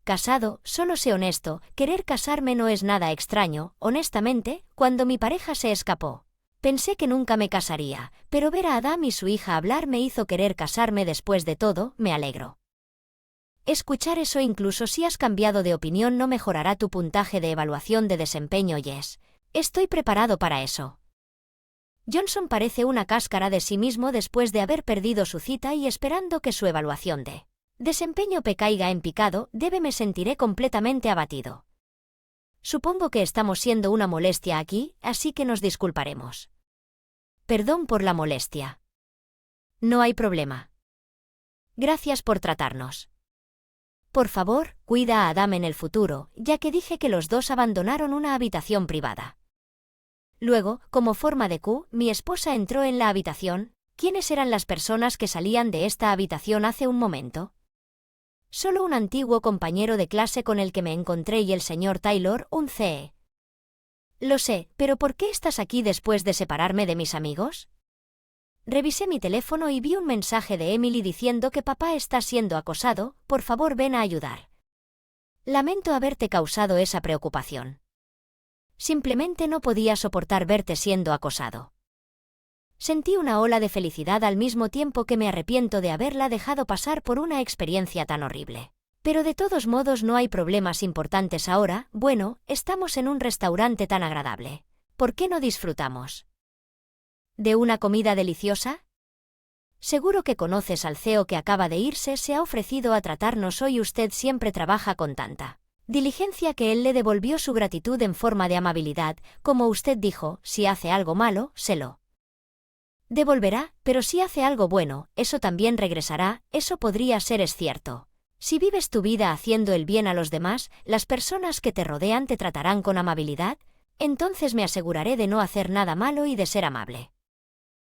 Casado, solo sé honesto, querer casarme no es nada extraño. Honestamente, cuando mi pareja se escapó, pensé que nunca me casaría, pero ver a Adam y su hija hablar me hizo querer casarme. Después de todo, me alegro. Escuchar eso incluso si has cambiado de opinión no mejorará tu puntaje de evaluación de desempeño. Yes. Estoy preparado para eso. Johnson parece una cáscara de sí mismo después de haber perdido su cita y esperando que su evaluación de desempeño caiga en picado. Me sentiré completamente abatido. Supongo que estamos siendo una molestia aquí, así que nos disculparemos. Perdón por la molestia. No hay problema. Gracias por tratarnos. Por favor, cuida a Adam en el futuro, ya que dije que los dos abandonaron una habitación privada. Luego, como forma de mi esposa entró en la habitación. ¿Quiénes eran las personas que salían de esta habitación hace un momento? Solo un antiguo compañero de clase con el que me encontré y el señor Taylor, un CE. Lo sé, pero ¿por qué estás aquí después de separarme de mis amigos? Revisé mi teléfono y vi un mensaje de Emily diciendo que papá está siendo acosado. Por favor, ven a ayudar. Lamento haberte causado esa preocupación. Simplemente no podía soportar verte siendo acosado. Sentí una ola de felicidad al mismo tiempo que me arrepiento de haberla dejado pasar por una experiencia tan horrible. Pero de todos modos no hay problemas importantes ahora. Bueno, estamos en un restaurante tan agradable. ¿Por qué no disfrutamos de una comida deliciosa? Seguro que conoces al CEO que acaba de irse, se ha ofrecido a tratarnos hoy. Usted siempre trabaja con tanta diligencia que él le devolvió su gratitud en forma de amabilidad. Como usted dijo, si hace algo malo, se lo devolverá, pero si hace algo bueno, eso también regresará. Eso podría ser, es cierto. Si vives tu vida haciendo el bien a los demás, las personas que te rodean te tratarán con amabilidad. Entonces me aseguraré de no hacer nada malo y de ser amable.